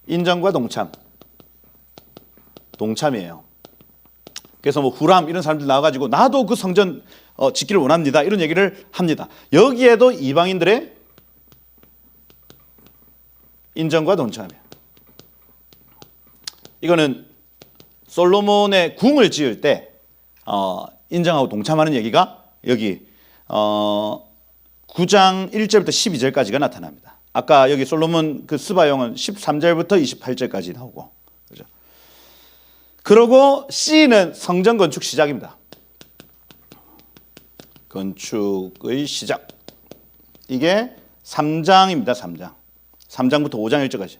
인정과 동참이에요. 그래서 뭐 후람 이런 사람들 나와가지고 나도 그 성전 짓기를 원합니다. 이런 얘기를 합니다. 여기에도 이방인들의 인정과 동참이에요. 이거는 솔로몬의 궁을 지을 때 인정하고 동참하는 얘기가 여기 9장 1절부터 12절까지가 나타납니다. 아까 여기 솔로몬 그 스바용은 13절부터 28절까지 나오고, 그죠? 그리고 C는 성전 건축 시작입니다. 건축의 시작. 이게 3장입니다. 3장. 3장부터 5장 1절까지.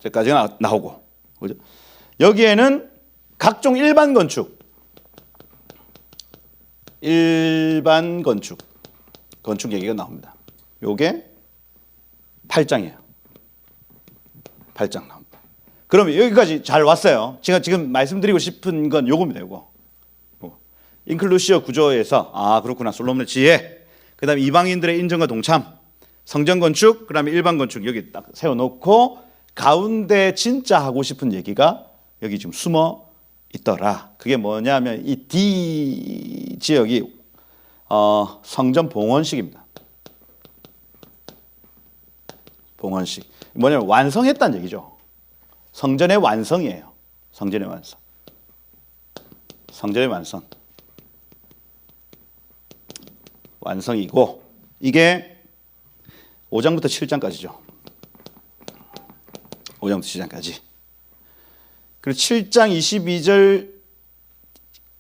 저까지가 나오고, 그죠? 여기에는 각종 일반 건축, 건축 얘기가 나옵니다. 요게 8장이에요. 8장 나옵니다. 그러면 여기까지 잘 왔어요. 제가 지금 말씀드리고 싶은 건 요겁니다. 요거. 인클루시어 구조에서 그렇구나. 솔로몬의 지혜, 그 다음에 이방인들의 인정과 동참, 성전 건축, 그 다음에 일반 건축 여기 딱 세워놓고 가운데 진짜 하고 싶은 얘기가 여기 지금 숨어 있더라. 그게 뭐냐면 이 D 지역이 성전 봉헌식입니다. 봉헌식. 뭐냐면 완성했다는 얘기죠. 성전의 완성이에요. 성전의 완성. 성전의 완성. 완성이고, 이게 5장부터 7장까지죠. 5장부터 7장까지. 그리고 7장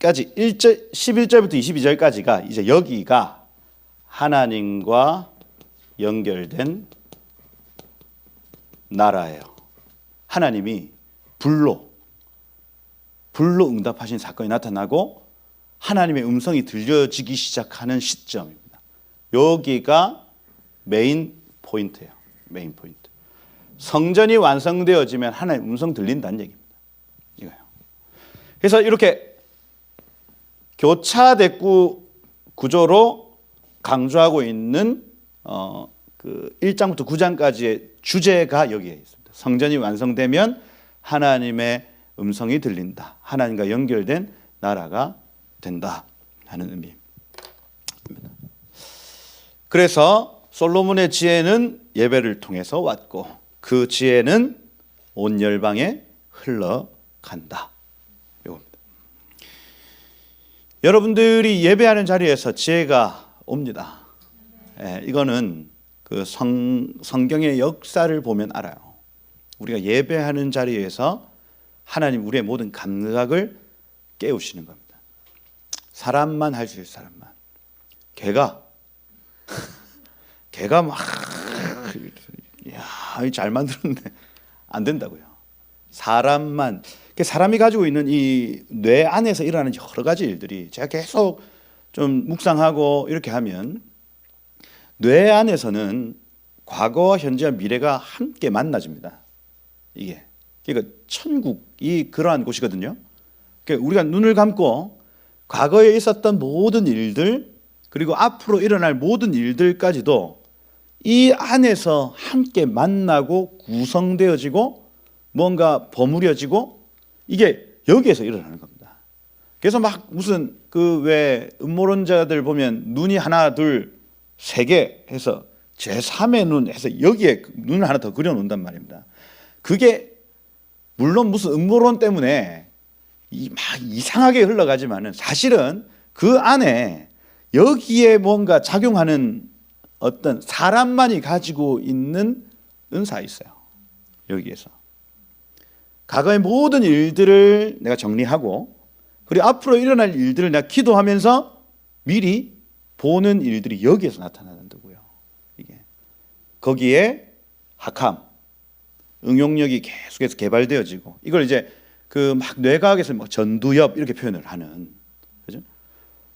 22절까지 11절부터 22절까지가 이제 여기가 하나님과 연결된 나라예요. 하나님이 불로 응답하신 사건이 나타나고 하나님의 음성이 들려지기 시작하는 시점입니다. 여기가 메인 포인트예요. 메인 포인트. 성전이 완성되어지면 하나님의 음성 들린다는 얘기입니다. 이거예요. 그래서 이렇게 교차대구 구조로 강조하고 있는 그 1장부터 9장까지의 주제가 여기에 있습니다. 성전이 완성되면 하나님의 음성이 들린다. 하나님과 연결된 나라가 된다 하는 의미입니다. 그래서 솔로몬의 지혜는 예배를 통해서 왔고 그 지혜는 온 열방에 흘러간다. 이겁니다. 여러분들이 예배하는 자리에서 지혜가 옵니다. 이거는 그 성경의 역사를 보면 알아요. 우리가 예배하는 자리에서 하나님 우리의 모든 감각을 깨우시는 겁니다. 사람만 할 수 있을 사람만. 개가 막 잘 만들었네. 안 된다고요. 사람만. 사람이 가지고 있는 이 뇌 안에서 일어나는 여러 가지 일들이 제가 계속 좀 묵상하고 이렇게 하면 뇌 안에서는 과거와 현재와 미래가 함께 만나집니다. 이게. 그러니까 천국이 그러한 곳이거든요. 그러니까 우리가 눈을 감고 과거에 있었던 모든 일들 그리고 앞으로 일어날 모든 일들까지도 이 안에서 함께 만나고 구성되어지고 뭔가 버무려지고 이게 여기에서 일어나는 겁니다. 그래서 막 무슨 그 왜 음모론자들 보면 눈이 하나 둘 세 개 해서 제3의 눈 해서 여기에 눈을 하나 더 그려놓는단 말입니다. 그게 물론 무슨 음모론 때문에 막 이상하게 흘러가지만은 사실은 그 안에 여기에 뭔가 작용하는 어떤 사람만이 가지고 있는 은사가 있어요. 여기에서. 과거의 모든 일들을 내가 정리하고 그리고 앞으로 일어날 일들을 내가 기도하면서 미리 보는 일들이 여기에서 나타난다고요. 이게. 거기에 학함, 응용력이 계속해서 개발되어지고 이걸 이제 그 막 뇌과학에서 뭐 전두엽 이렇게 표현을 하는 그죠?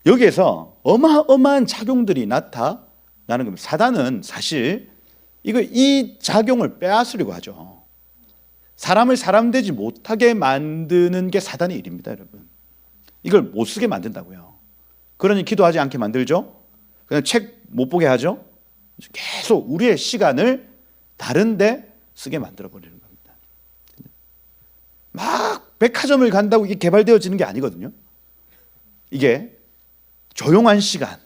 여기에서 어마어마한 작용들이 나타나는 겁니다. 사단은 사실 이 작용을 빼앗으려고 하죠. 사람을 사람 되지 못하게 만드는 게 사단의 일입니다, 여러분. 이걸 못 쓰게 만든다고요. 그러니 기도하지 않게 만들죠. 그냥 책 못 보게 하죠. 계속 우리의 시간을 다른데 쓰게 만들어 버리는 겁니다. 막 백화점을 간다고 이게 개발되어지는 게 아니거든요. 이게 조용한 시간,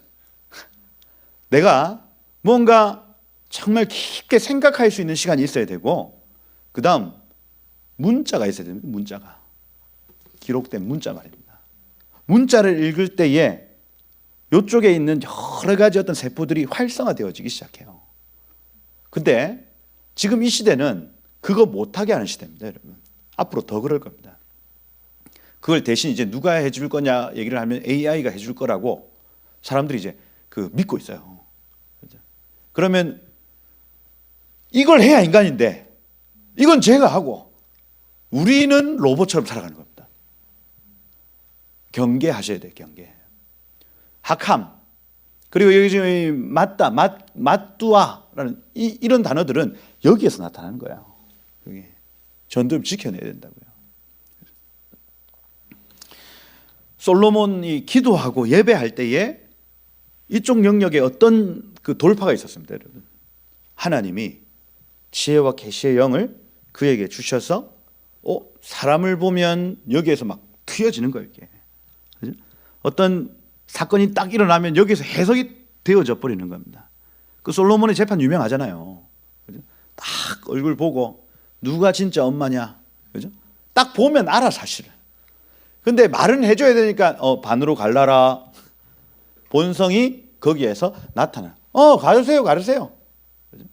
내가 뭔가 정말 깊게 생각할 수 있는 시간이 있어야 되고 그 다음 문자가 있어야 됩니다. 문자가 기록된 문자 말입니다. 문자를 읽을 때에 이쪽에 있는 여러 가지 어떤 세포들이 활성화되어지기 시작해요. 근데 지금 이 시대는 그거 못하게 하는 시대입니다, 여러분. 앞으로 더 그럴 겁니다. 그걸 대신 이제 누가 해줄 거냐 얘기를 하면 AI가 해줄 거라고 사람들이 이제 그 믿고 있어요. 그러면 이걸 해야 인간인데 이건 제가 하고 우리는 로봇처럼 살아가는 겁니다. 경계하셔야 돼요, 경계. 학함, 그리고 여기 지금 맞다, 맞두아라는 이런 단어들은 여기에서 나타나는 거예요. 여기 전도를 지켜내야 된다고요. 솔로몬이 기도하고 예배할 때에 이쪽 영역에 어떤 그 돌파가 있었습니다, 여러분. 하나님이 지혜와 계시의 영을 그에게 주셔서 사람을 보면 여기에서 막 튀어지는 거예요, 이게. 그죠? 어떤 사건이 딱 일어나면 여기서 해석이 되어져 버리는 겁니다. 그 솔로몬의 재판 유명하잖아요. 그죠? 딱 얼굴 보고 누가 진짜 엄마냐, 그죠? 딱 보면 알아, 사실은. 근데 말은 해줘야 되니까 반으로 갈라라. 본성이 거기에서 나타나. 가르세요, 가르세요. 그죠?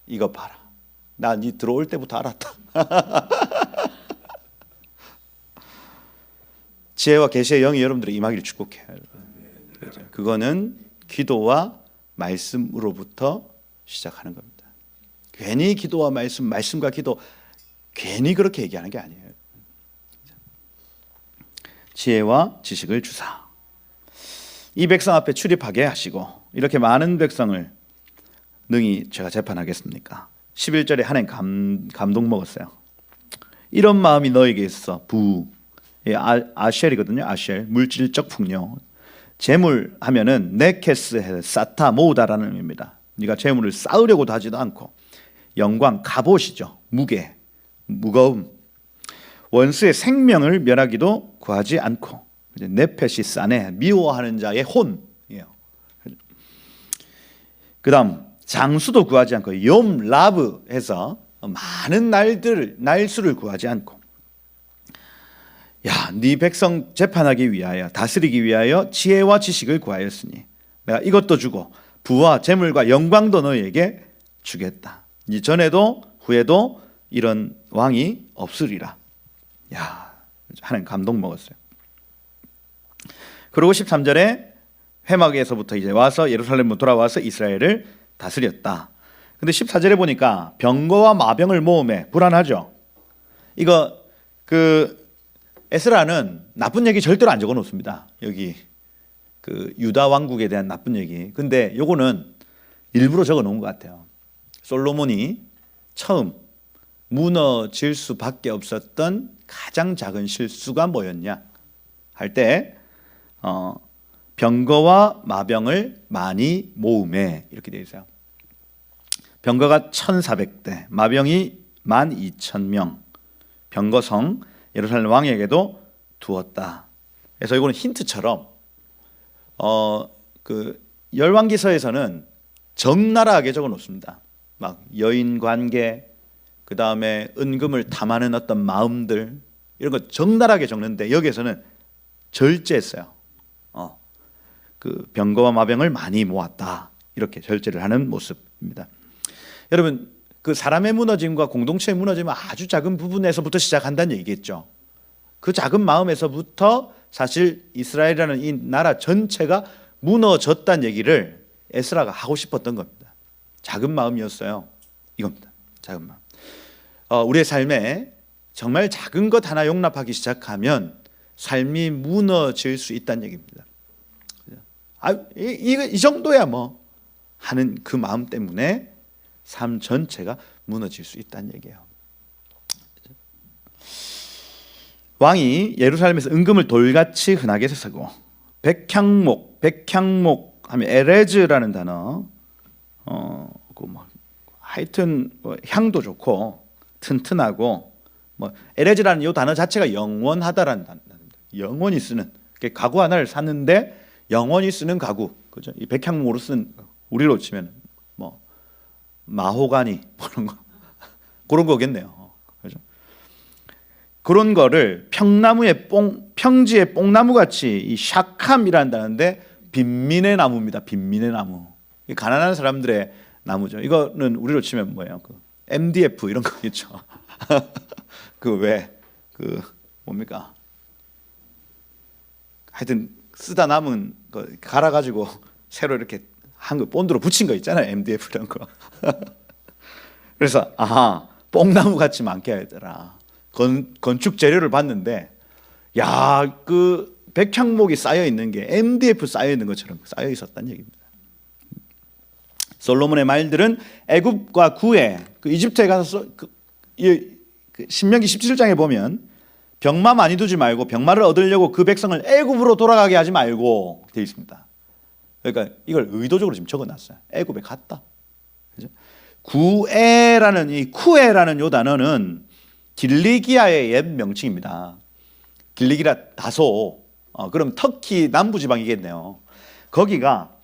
이거 봐라. 나 니 들어올 때부터 알았다. 지혜와 계시의 영이 여러분들의 임하기를 축복해요. 그죠? 그거는 기도와 말씀으로부터 시작하는 겁니다. 괜히 기도와 말씀과 기도 괜히 그렇게 얘기하는 게 아니에요. 지혜와 지식을 주사. 이 백성 앞에 출입하게 하시고 이렇게 많은 백성을 능히 제가 재판하겠습니까? 11절에 하나님 감동 먹었어요. 이런 마음이 너에게 있어. 아쉘이거든요. 아쉘, 물질적 풍요. 재물 하면은 네케스 사타 모으다라는 의미입니다. 네가 재물을 쌓으려고도 하지도 않고, 영광, 갑옷이죠. 무게, 무거움. 원수의 생명을 멸하기도 구하지 않고, 네페시스 안에 미워하는 자의 혼이에요. 그다음 장수도 구하지 않고, 욤 라브 해서 많은 날수를 구하지 않고, 야, 네 백성 재판하기 위하여, 다스리기 위하여 지혜와 지식을 구하였으니 내가 이것도 주고 부와 재물과 영광도 너희에게 주겠다. 이전에도 후에도 이런 왕이 없으리라. 야, 하나님 감동 먹었어요. 그리고 13절에 회막에서부터 이제 와서 예루살렘으로 돌아와서 이스라엘을 다스렸다. 근데 14절에 보니까 병거와 마병을 모음에 불안하죠. 이거 에스라는 나쁜 얘기 절대로 안 적어 놓습니다. 여기 그 유다 왕국에 대한 나쁜 얘기. 근데 요거는 일부러 적어 놓은 것 같아요. 솔로몬이 처음 무너질 수밖에 없었던 가장 작은 실수가 뭐였냐 할 때 병거와 마병을 많이 모음에 이렇게 되어 있어요. 병거가 1,400대, 마병이 12,000명, 병거성 예루살렘 왕에게도 두었다. 그래서 이거는 힌트처럼 그 열왕기서에서는 적나라하게 적어 놓습니다. 막 여인 관계, 그 다음에 은금을 탐하는 어떤 마음들, 이런 거 적나라하게 적는데 여기에서는 절제했어요. 그 병거와 마병을 많이 모았다, 이렇게 절제를 하는 모습입니다. 여러분, 그 사람의 무너짐과 공동체의 무너짐은 아주 작은 부분에서부터 시작한다는 얘기겠죠. 그 작은 마음에서부터 사실 이스라엘이라는 이 나라 전체가 무너졌다는 얘기를 에스라가 하고 싶었던 겁니다. 작은 마음이었어요. 이겁니다. 작은 마음. 우리의 삶에 정말 작은 것 하나 용납하기 시작하면 삶이 무너질 수 있다는 얘기입니다. 이 정도야 뭐 하는 그 마음 때문에 삶 전체가 무너질 수 있다는 얘기예요. 왕이 예루살렘에서 은금을 돌같이 흔하게 쓰고 백향목 하면 에레즈라는 단어, 하여튼 향도 좋고 튼튼하고, 에레즈라는 이 단어 자체가 영원하다라는 단어입니다. 영원히 쓰는, 가구 하나를 샀는데 영원히 쓰는 가구, 그죠? 이 백향목으로 쓴, 우리로 치면 마호가니 그런 거, 그런 거겠네요. 그죠? 그런 거를 평지의 뽕나무 같이 이 샤캄이라는 단어인데 빈민의 나무입니다. 빈민의 나무. 가난한 사람들의 나무죠. 이거는 우리로 치면 뭐예요? 그 MDF 이런 거 있죠. 그 왜 그 뭡니까? 하여튼 쓰다 남은 거 갈아가지고 새로 이렇게 한 거 본드로 붙인 거 있잖아요. MDF 이런 거. 그래서 뽕나무 같이 많게 해야 되더라. 건축 재료를 봤는데 야, 그 백향목이 쌓여 있는 게 MDF 쌓여 있는 것처럼 쌓여 있었다는 얘기입니다. 솔로몬의 말들은 애굽과 구에 그 이집트에 가서 신명기 17장에 보면 병마 많이 두지 말고 병마를 얻으려고 그 백성을 애굽으로 돌아가게 하지 말고 되어 있습니다. 그러니까 이걸 의도적으로 지금 적어놨어요. 애굽에 갔다. 그죠? 구에라는 이 쿠에라는 요 단어는 길리기아의 옛 명칭입니다. 길리기아 다소. 그럼 터키 남부 지방이겠네요. 거기가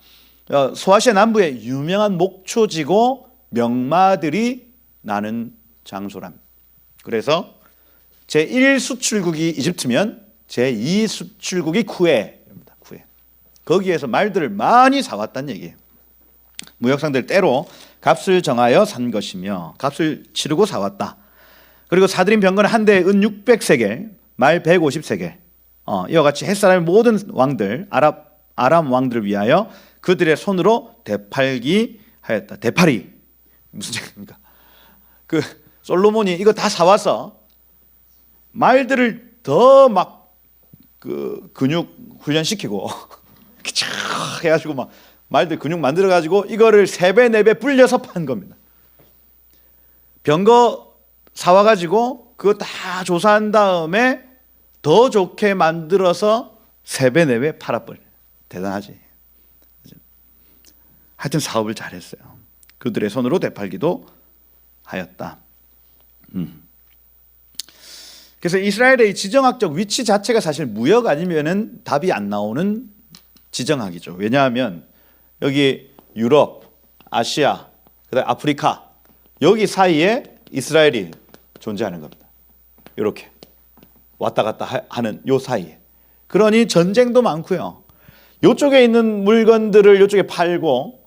소아시아 남부의 유명한 목초지고 명마들이 나는 장소랍니다. 그래서 제1 수출국이 이집트면 제2 수출국이 쿠웨입니다. 쿠웨. 거기에서 말들을 많이 사왔다는 얘기예요. 무역상들 때로 값을 정하여 산 것이며 값을 치르고 사왔다. 그리고 사들인 병거는 한 대에 은 600세겔, 말 150세겔. 이와 같이 햇사람의 모든 왕들, 아람 왕들을 위하여 그들의 손으로 되팔기 하였다. 되팔이 무슨 얘기입니까? 그 솔로몬이 이거 다 사와서 말들을 더 막 그 근육 훈련시키고 쫙 해가지고 막 말들 근육 만들어가지고 이거를 3배 4배 불려서 판 겁니다. 병거 사와가지고 그거 다 조사한 다음에 더 좋게 만들어서 3배 4배 팔아버려. 대단하지. 하여튼 사업을 잘했어요. 그들의 손으로 되팔기도 하였다. 그래서 이스라엘의 지정학적 위치 자체가 사실 무역 아니면은 답이 안 나오는 지정학이죠. 왜냐하면 여기 유럽, 아시아, 그다음 아프리카 여기 사이에 이스라엘이 존재하는 겁니다. 이렇게 왔다 갔다 하는 요 사이에. 그러니 전쟁도 많고요. 이쪽에 있는 물건들을 이쪽에 팔고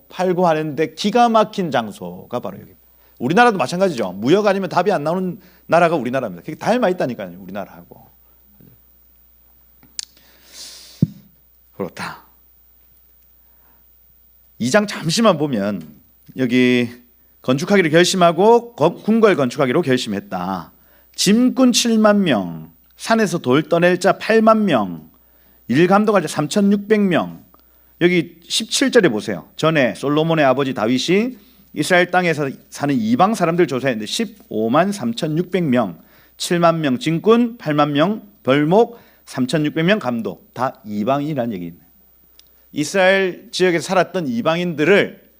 하는데 기가 막힌 장소가 바로 여기입니다. 우리나라도 마찬가지죠. 무역 아니면 답이 안 나오는 나라가 우리나라입니다. 그게 닮아 있다니까요. 우리나라하고. 그렇다. 2장 잠시만 보면 여기 건축하기를 결심하고 궁궐 건축하기로 결심했다. 짐꾼 7만 명, 산에서 돌 떠낼 자 8만 명, 일 감독할 자 3,600명. 여기 17절에 보세요. 전에 솔로몬의 아버지 다윗이 이스라엘 땅에서 사는 이방 사람들 조사했는데 15만 3,600명, 7만 명 짐꾼, 8만 명 벌목, 3,600명 감독. 다 이방인이라는 얘기입니다. 이스라엘 지역에서 살았던 이방인들을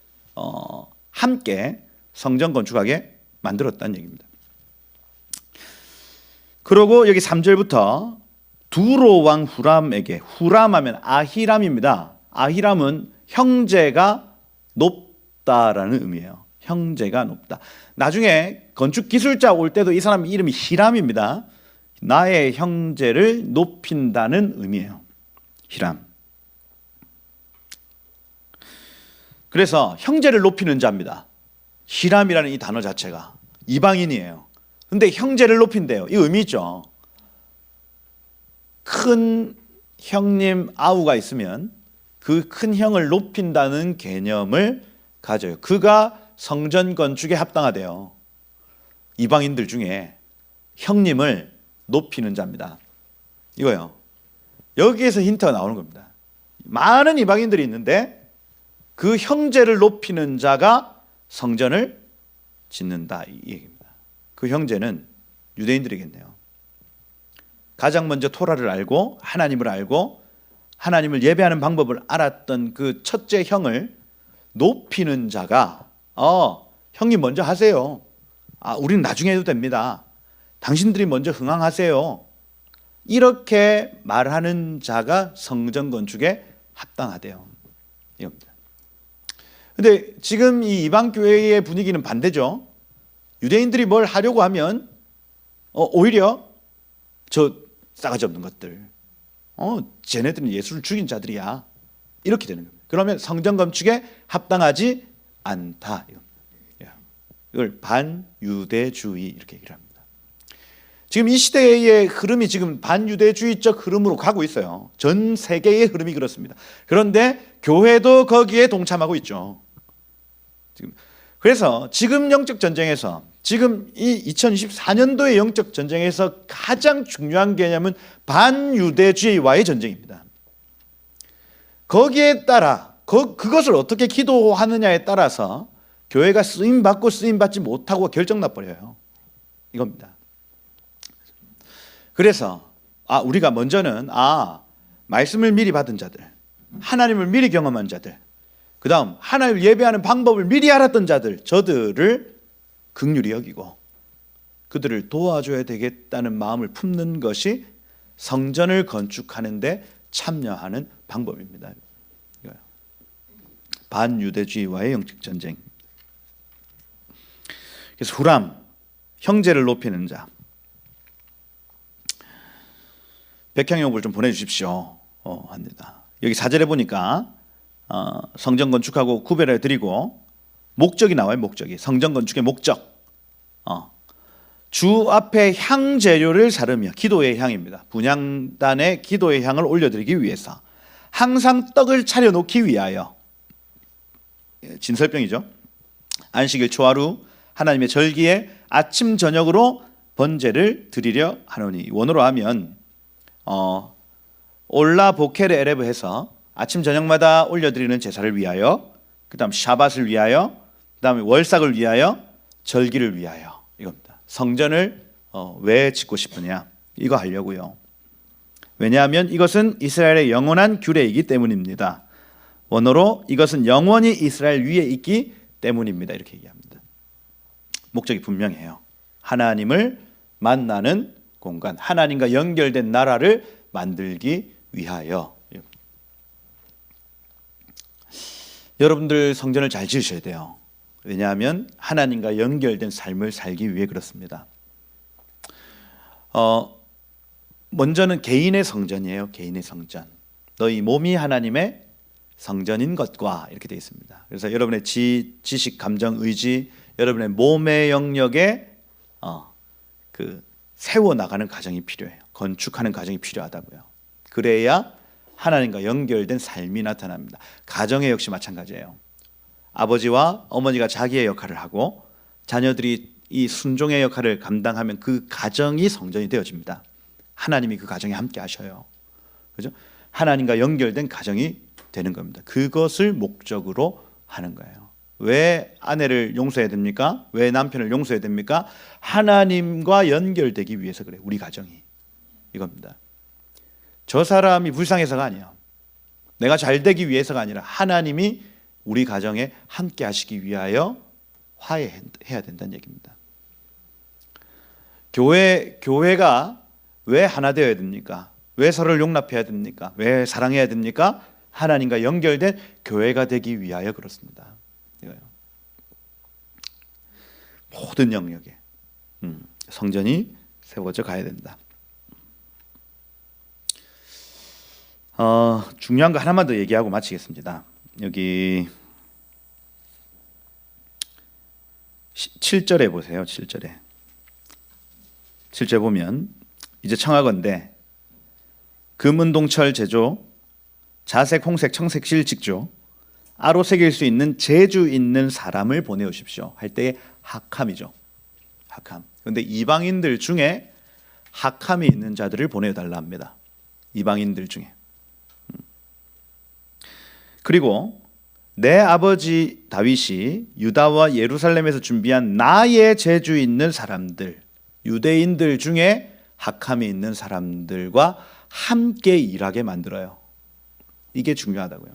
함께 성전 건축하게 만들었다는 얘기입니다. 그리고 여기 3절부터 두로 왕 후람에게, 후람하면 아히람입니다. 아히람은 형제가 높다라는 의미예요. 형제가 높다. 나중에 건축 기술자 올 때도 이 사람 이름이 히람입니다. 나의 형제를 높인다는 의미예요. 히람. 그래서 형제를 높이는 자입니다. 히람이라는 이 단어 자체가 이방인이에요. 근데 형제를 높인대요. 이 의미 있죠. 큰 형님 아우가 있으면 그 큰 형을 높인다는 개념을 가져요. 그가 성전 건축에 합당하대요. 이방인들 중에 형님을 높이는 자입니다. 이거요. 여기에서 힌트가 나오는 겁니다. 많은 이방인들이 있는데 그 형제를 높이는 자가 성전을 짓는다 이 얘기입니다. 그 형제는 유대인들이겠네요. 가장 먼저 토라를 알고 하나님을 알고 하나님을 예배하는 방법을 알았던 그 첫째 형을 높이는 자가 형님 먼저 하세요. 우리는 나중에 해도 됩니다. 당신들이 먼저 흥황하세요. 이렇게 말하는 자가 성전 건축에 합당하대요. 이겁니다. 근데 지금 이 이방 교회의 분위기는 반대죠. 유대인들이 뭘 하려고 하면 오히려 저 싸가지 없는 것들, 쟤네들은 예수를 죽인 자들이야. 이렇게 되는 겁니다. 그러면 성전 건축에 합당하지 않다. 이걸 반유대주의 이렇게 얘기를 합니다. 지금 이 시대의 흐름이 지금 반유대주의적 흐름으로 가고 있어요. 전 세계의 흐름이 그렇습니다. 그런데 교회도 거기에 동참하고 있죠. 그래서 지금 영적 전쟁에서, 지금 이 2024년도의 영적 전쟁에서 가장 중요한 개념은 반유대주의와의 전쟁입니다. 거기에 따라 그것을 어떻게 기도하느냐에 따라서 교회가 쓰임받고 쓰임받지 못하고 결정나버려요. 이겁니다. 그래서 우리가 먼저는 말씀을 미리 받은 자들, 하나님을 미리 경험한 자들, 그 다음 하나님을 예배하는 방법을 미리 알았던 자들, 저들을 긍휼히 여기고 그들을 도와줘야 되겠다는 마음을 품는 것이 성전을 건축하는 데 참여하는 방법입니다. 반유대주의와의 영적 전쟁. 그래서 후람, 형제를 높이는 자. 백향용을 좀 보내주십시오. 합니다. 여기 4절에 보니까 성전 건축하고 구별해 드리고 목적이 나와요. 목적이 성전 건축의 목적. 주 앞에 향 재료를 사르며, 기도의 향입니다. 분향단에 기도의 향을 올려드리기 위해서 항상 떡을 차려놓기 위하여, 진설병이죠. 안식일 초하루 하나님의 절기에 아침 저녁으로 번제를 드리려 하노니, 원어로 하면 올라 보케르 에레브 해서 아침 저녁마다 올려드리는 제사를 위하여, 그 다음 샤밧을 위하여, 그 다음에 월삭을 위하여, 절기를 위하여. 이겁니다. 성전을 왜 짓고 싶으냐, 이거 하려고요. 왜냐하면 이것은 이스라엘의 영원한 규례이기 때문입니다. 원어로 이것은 영원히 이스라엘 위에 있기 때문입니다. 이렇게 얘기합니다. 목적이 분명해요. 하나님을 만나는 공간, 하나님과 연결된 나라를 만들기 위하여. 여러분들 성전을 잘 지으셔야 돼요. 왜냐하면 하나님과 연결된 삶을 살기 위해 그렇습니다. 먼저는 개인의 성전이에요. 개인의 성전. 너희 몸이 하나님의 성전인 것과, 이렇게 되어 있습니다. 그래서 여러분의 지식, 감정, 의지, 여러분의 몸의 영역에 세워나가는 과정이 필요해요. 건축하는 과정이 필요하다고요. 그래야 하나님과 연결된 삶이 나타납니다. 가정에 역시 마찬가지예요. 아버지와 어머니가 자기의 역할을 하고 자녀들이 이 순종의 역할을 감당하면 그 가정이 성전이 되어집니다. 하나님이 그 가정에 함께 하셔요. 그죠? 하나님과 연결된 가정이 되는 겁니다. 그것을 목적으로 하는 거예요. 왜 아내를 용서해야 됩니까? 왜 남편을 용서해야 됩니까? 하나님과 연결되기 위해서 그래요. 우리 가정이. 이겁니다. 저 사람이 불쌍해서가 아니에요. 내가 잘 되기 위해서가 아니라 하나님이 우리 가정에 함께 하시기 위하여 화해해야 된다는 얘기입니다. 교회가 왜 하나 되어야 됩니까? 왜 서로를 용납해야 됩니까? 왜 사랑해야 됩니까? 하나님과 연결된 교회가 되기 위하여 그렇습니다. 이거요. 모든 영역에 성전이 세워져 가야 된다. 중요한 거 하나만 더 얘기하고 마치겠습니다. 여기 7절에 보세요. 7절에 7절 보면 이제 청하건대 금은동철 제조, 자색, 홍색, 청색 실 직조, 아로 새길 수 있는 재주 있는 사람을 보내오십시오. 할 때의 학함이죠. 학함. 그런데 이방인들 중에 학함이 있는 자들을 보내달라 합니다. 이방인들 중에. 그리고 내 아버지 다윗이 유다와 예루살렘에서 준비한 나의 재주 있는 사람들, 유대인들 중에 학함이 있는 사람들과 함께 일하게 만들어요. 이게 중요하다고요.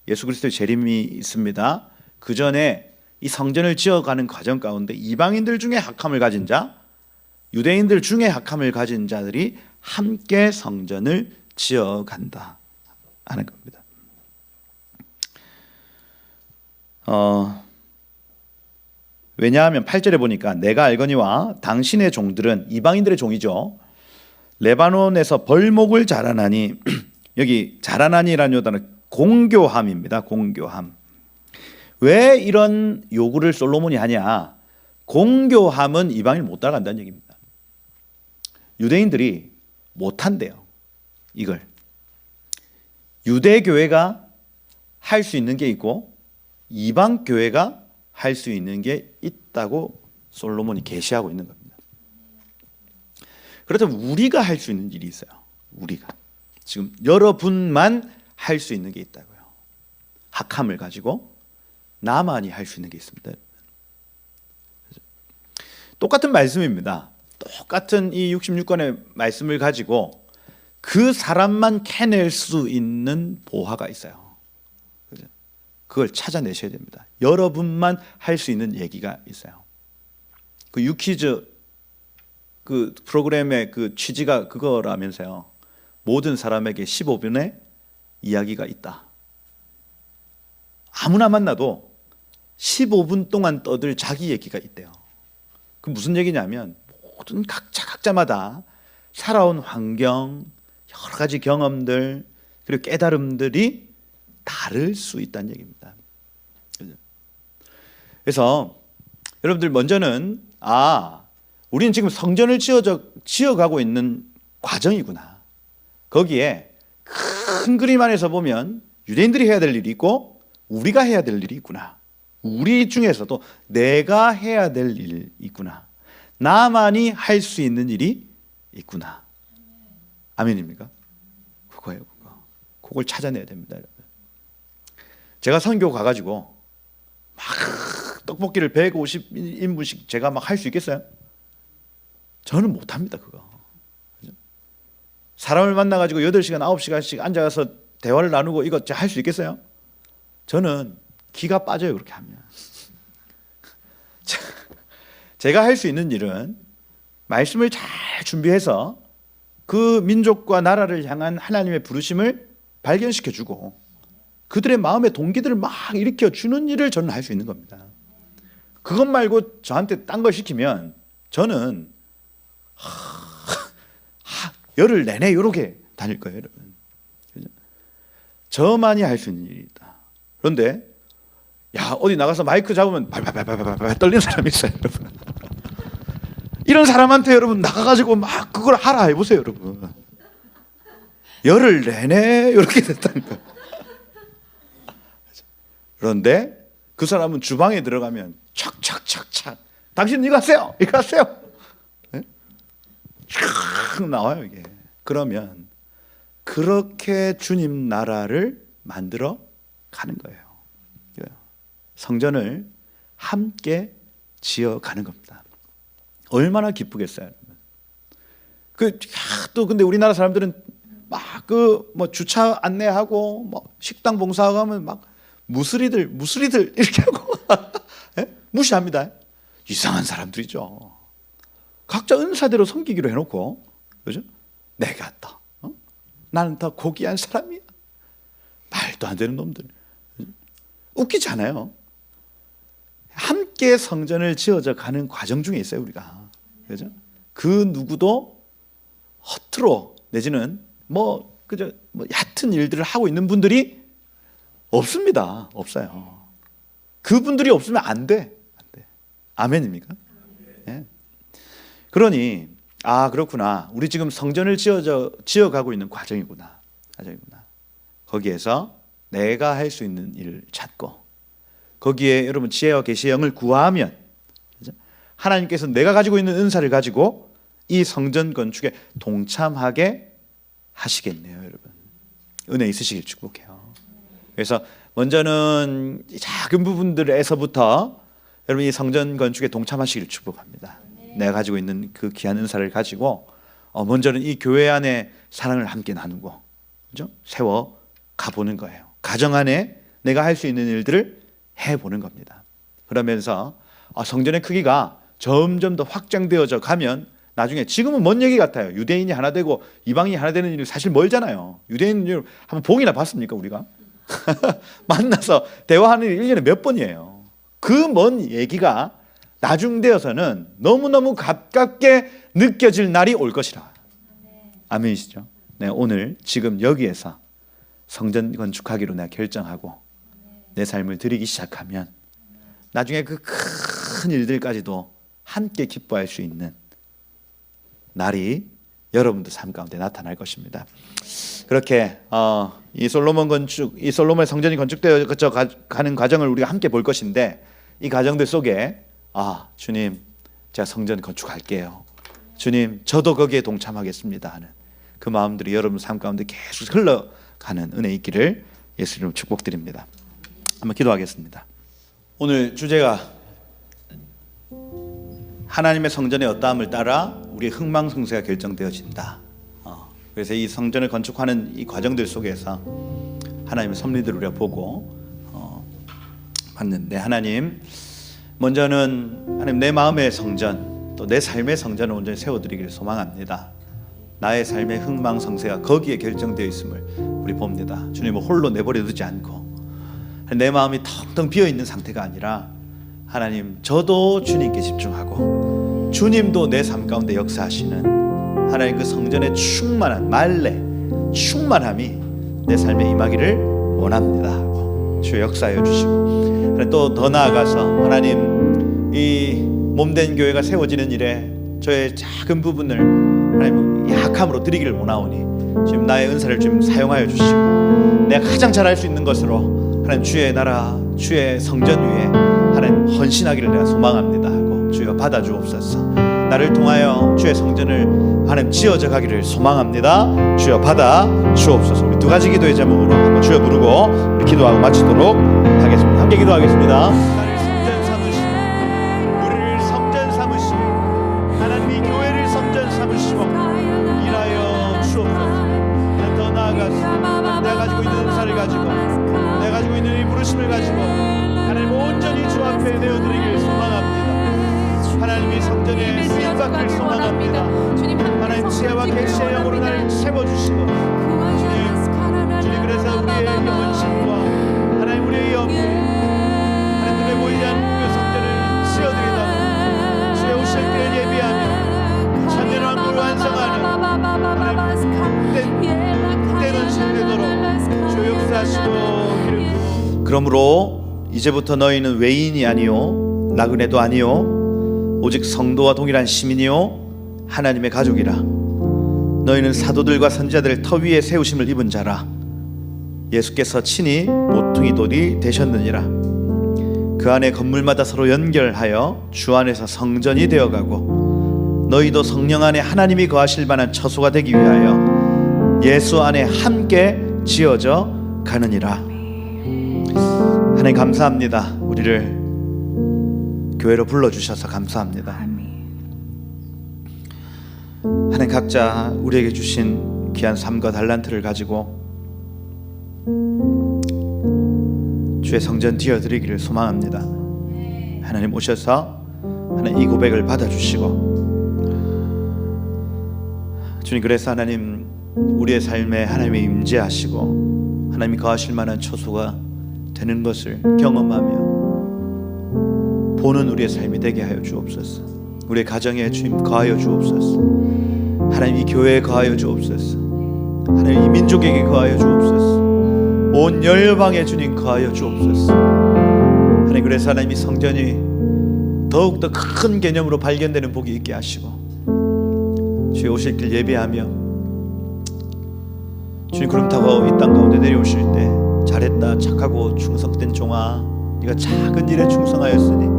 예수 그리스도의 재림이 있습니다. 그 전에 이 성전을 지어가는 과정 가운데 이방인들 중에 학함을 가진 자, 유대인들 중에 학함을 가진 자들이 함께 성전을 지어간다 하는 겁니다. 왜냐하면 8절에 보니까 내가 알거니와 당신의 종들은, 이방인들의 종이죠, 레바논에서 벌목을 자라나니 여기 자라나니라는 요단은 공교함입니다. 공교함. 왜 이런 요구를 솔로몬이 하냐? 공교함은 이방인을 못 따라간다는 얘기입니다. 유대인들이 못한대요. 이걸. 유대교회가 할 수 있는 게 있고 이방교회가 할 수 있는 게 있다고 솔로몬이 계시하고 있는 겁니다. 그렇다면 우리가 할 수 있는 일이 있어요. 우리가. 지금 여러분만 할 수 있는 게 있다고요. 학함을 가지고 나만이 할 수 있는 게 있습니다. 똑같은 말씀입니다. 똑같은 이 66권의 말씀을 가지고 그 사람만 캐낼 수 있는 보화가 있어요. 그걸 찾아내셔야 됩니다. 여러분만 할 수 있는 얘기가 있어요. 그 유퀴즈 그 프로그램의 그 취지가 그거라면서요. 모든 사람에게 15분의 이야기가 있다. 아무나 만나도 15분 동안 떠들 자기 얘기가 있대요. 그 무슨 얘기냐면 모든 각자마다 살아온 환경, 여러 가지 경험들 그리고 깨달음들이 다를 수 있다는 얘기입니다. 그래서 여러분들 먼저는 우리는 지금 성전을 지어가고 있는 과정이구나. 거기에 큰 그림 안에서 보면 유대인들이 해야 될 일이 있고 우리가 해야 될 일이 있구나. 우리 중에서도 내가 해야 될 일이 있구나. 나만이 할 수 있는 일이 있구나. 아멘입니까? 그거예요. 그걸 찾아내야 됩니다. 여러분. 제가 선교 가가지고 막 떡볶이를 150인분씩 제가 막 할 수 있겠어요? 저는 못합니다. 그거. 사람을 만나가지고 8시간 9시간씩 앉아서 대화를 나누고 이거 할 수 있겠어요? 저는 기가 빠져요. 그렇게 하면. 제가 할 수 있는 일은 말씀을 잘 준비해서 그 민족과 나라를 향한 하나님의 부르심을 발견시켜주고 그들의 마음의 동기들을 막 일으켜주는 일을 저는 할 수 있는 겁니다. 그것 말고 저한테 딴 걸 시키면 저는 열흘 내내 이렇게 다닐 거예요. 여러분. 저만이 할 수 있는 일이다. 그런데 어디 나가서 마이크 잡으면 발발발발발 떨리는 사람이 있어요. 여러분. 이런 사람한테 여러분 나가가지고 막 그걸 하라 해보세요. 여러분. 열흘 내내 이렇게 됐다니까. 그런데 그 사람은 주방에 들어가면 착착착착 당신 이거 하세요. 이거 하세요. 네? 쫙 나와요 이게. 그러면 그렇게 주님 나라를 만들어 가는 거예요. 성전을 함께 지어가는 겁니다. 얼마나 기쁘겠어요. 또 근데 우리나라 사람들은 막 주차 안내하고 식당 봉사하고 하면 막 무스리들 이렇게 하고 무시합니다. 이상한 사람들이죠. 각자 은사대로 섬기기로 해놓고, 그죠? 내가 나는 더 고귀한 사람이야. 말도 안 되는 놈들. 웃기지 않아요? 함께 성전을 지어져 가는 과정 중에 있어요, 우리가. 그죠? 그 누구도 허투루 내지는 얕은 일들을 하고 있는 분들이 없습니다. 없어요. 그분들이 없으면 안 돼. 아멘입니까? 네. 그러니 그렇구나. 우리 지금 성전을 지어가고 있는 과정이구나. 거기에서 내가 할 수 있는 일을 찾고 거기에 여러분 지혜와 계시의 영을 구하면 하나님께서 내가 가지고 있는 은사를 가지고 이 성전 건축에 동참하게 하시겠네요. 여러분. 은혜 있으시길 축복해요. 그래서 먼저는 작은 부분들에서부터 여러분 이 성전 건축에 동참하시길 축복합니다. 내가 가지고 있는 그 귀한 은사를 가지고 먼저는 이 교회 안에 사랑을 함께 나누고, 그죠? 세워 가보는 거예요. 가정 안에 내가 할 수 있는 일들을 해보는 겁니다. 그러면서 성전의 크기가 점점 더 확장되어져 가면 나중에 지금은 먼 얘기 같아요. 유대인이 하나 되고 이방인이 하나 되는 일이 사실 멀잖아요. 유대인 한번 보기나 봤습니까 우리가? 만나서 대화하는 일 1년에 몇 번이에요. 그 먼 얘기가 나중 되어서는 너무너무 가깝게 느껴질 날이 올 것이라. 아멘이시죠? 네, 오늘 지금 여기에서 성전 건축하기로 내가 결정하고 내 삶을 드리기 시작하면 나중에 그 큰 일들까지도 함께 기뻐할 수 있는 날이 여러분들 삶 가운데 나타날 것입니다. 그렇게 이 솔로몬의 성전이 건축되어 가는 과정을 우리가 함께 볼 것인데, 이 과정들 속에 주님, 제가 성전 건축할게요, 주님 저도 거기에 동참하겠습니다 하는 그 마음들이 여러분 삶 가운데 계속 흘러가는 은혜 있기를 예수 이름으로 축복드립니다. 한번 기도하겠습니다. 오늘 주제가 하나님의 성전의 어떠함을 따라 우리의 흥망성쇠가 결정되어진다. 그래서 이 성전을 건축하는 이 과정들 속에서 하나님의 섭리들을 우리가 보고 봤는데, 하나님 먼저는 하나님 내 마음의 성전, 또 내 삶의 성전을 온전히 세워드리기를 소망합니다. 나의 삶의 흥망성쇠가 거기에 결정되어 있음을 우리 봅니다. 주님을 홀로 내버려 두지 않고 내 마음이 텅텅 비어있는 상태가 아니라 하나님, 저도 주님께 집중하고 주님도 내 삶 가운데 역사하시는 하나님 그 성전의 충만한 충만함이 내 삶에 임하기를 원합니다 하고 주 역사하여 주시고, 또 더 나아가서 하나님 이 몸된 교회가 세워지는 일에 저의 작은 부분을 하나님 약함으로 드리기를 원하오니 지금 나의 은사를 좀 사용하여 주시고, 내가 가장 잘할 수 있는 것으로 하나님 주의 나라 주의 성전 위에 하나님 헌신하기를 내가 소망합니다 하고 주여 받아주옵소서. 나를 통하여 주의 성전을 하나님 지어져 가기를 소망합니다. 주여 받아주옵소서. 우리 두 가지 기도의 제목으로 한번 주여 부르고 우리 기도하고 마치도록 하겠습니다. 함께 기도하겠습니다. 나를 성전 삼으시고 우리를 성전 삼으시고 하나님 이 교회를 성전 삼으시고 일하여 주옵소서. 더 나아가서 내가 가지고 있는 은사를 가지고 내가 가지고 있는 이 부르심을 가지고 하나님 온전히 주 앞에 내어드리길 소망합니다. 하나님이 성전에 쓰임받길 소망합니다. 하나님 지혜와 계시의 영으로 나를 채워주시고 주님 그래서 우리의 헌신과 하나님 우리의 영을 하나님 눈에 보이지 않는 그 성전을 지어드리다가 주의 오실 때를 예비하며 천년 왕국을 완성하는 하나님 때는 신되도록 주 역사하시고 기름. 그러므로 이제부터 너희는 외인이 아니요 나그네도 아니요 오직 성도와 동일한 시민이요 하나님의 가족이라. 너희는 사도들과 선지자들의 터 위에 세우심을 입은 자라. 예수께서 친히 모퉁이 돌이 되셨느니라. 그 안에 건물마다 서로 연결하여 주 안에서 성전이 되어가고 너희도 성령 안에 하나님이 거하실 만한 처소가 되기 위하여 예수 안에 함께 지어져 가느니라. 하나님 감사합니다. 우리를 교회로 불러주셔서 감사합니다. 하나님 각자 우리에게 주신 귀한 삶과 달란트를 가지고 주의 성전 지어드리기를 소망합니다. 하나님 오셔서 하나님 이 고백을 받아주시고 주님 그래서 하나님 우리의 삶에 하나님이 임재하시고 하나님이 거하실 만한 처소가 되는 것을 경험하며 보는 우리의 삶이 되게 하여 주옵소서. 우리의 가정에 주님 거하여 주옵소서. 하나님 이 교회에 거하여 주옵소서. 하나님 이 민족에게 거하여 주옵소서. 온 열방에 주님 거하여 주옵소서. 하나님 그래서 하나님 이 성전이 더욱더 큰 개념으로 발견되는 복이 있게 하시고 주의 오실 길 예비하며 주님 구름 타고 이 땅 가운데 내려오실 때 잘했다 착하고 충성된 종아 네가 작은 일에 충성하였으니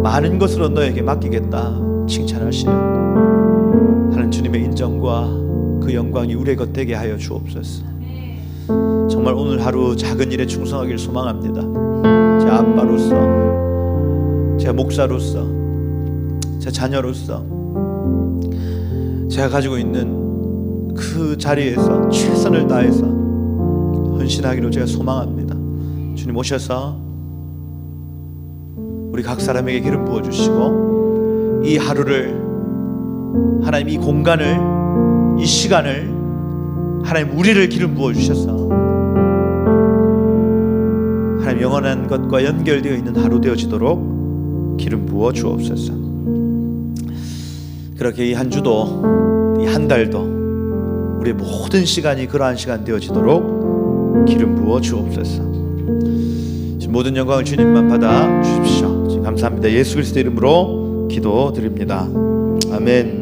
많은 것으로 너에게 맡기겠다 칭찬하시는 하나님 주님의 인정과 그 영광이 우리의 것 되게 하여 주옵소서. 정말 오늘 하루 작은 일에 충성하기를 소망합니다. 제 아빠로서 제 목사로서 제 자녀로서 제가 가지고 있는 그 자리에서 최선을 다해서 헌신하기로 제가 소망합니다. 주님 오셔서 우리 각 사람에게 기름 부어주시고 이 하루를 하나님 이 공간을 이 시간을 하나님 우리를 기름 부어주셔서 하나님 영원한 것과 연결되어 있는 하루 되어지도록 기름 부어 주옵소서. 그렇게 이 한 주도 이 한 달도 우리의 모든 시간이 그러한 시간 되어지도록 기름 부어 주옵소서. 모든 영광을 주님만 받아 주십시오. 감사합니다. 예수 그리스도 이름으로 기도드립니다. 아멘.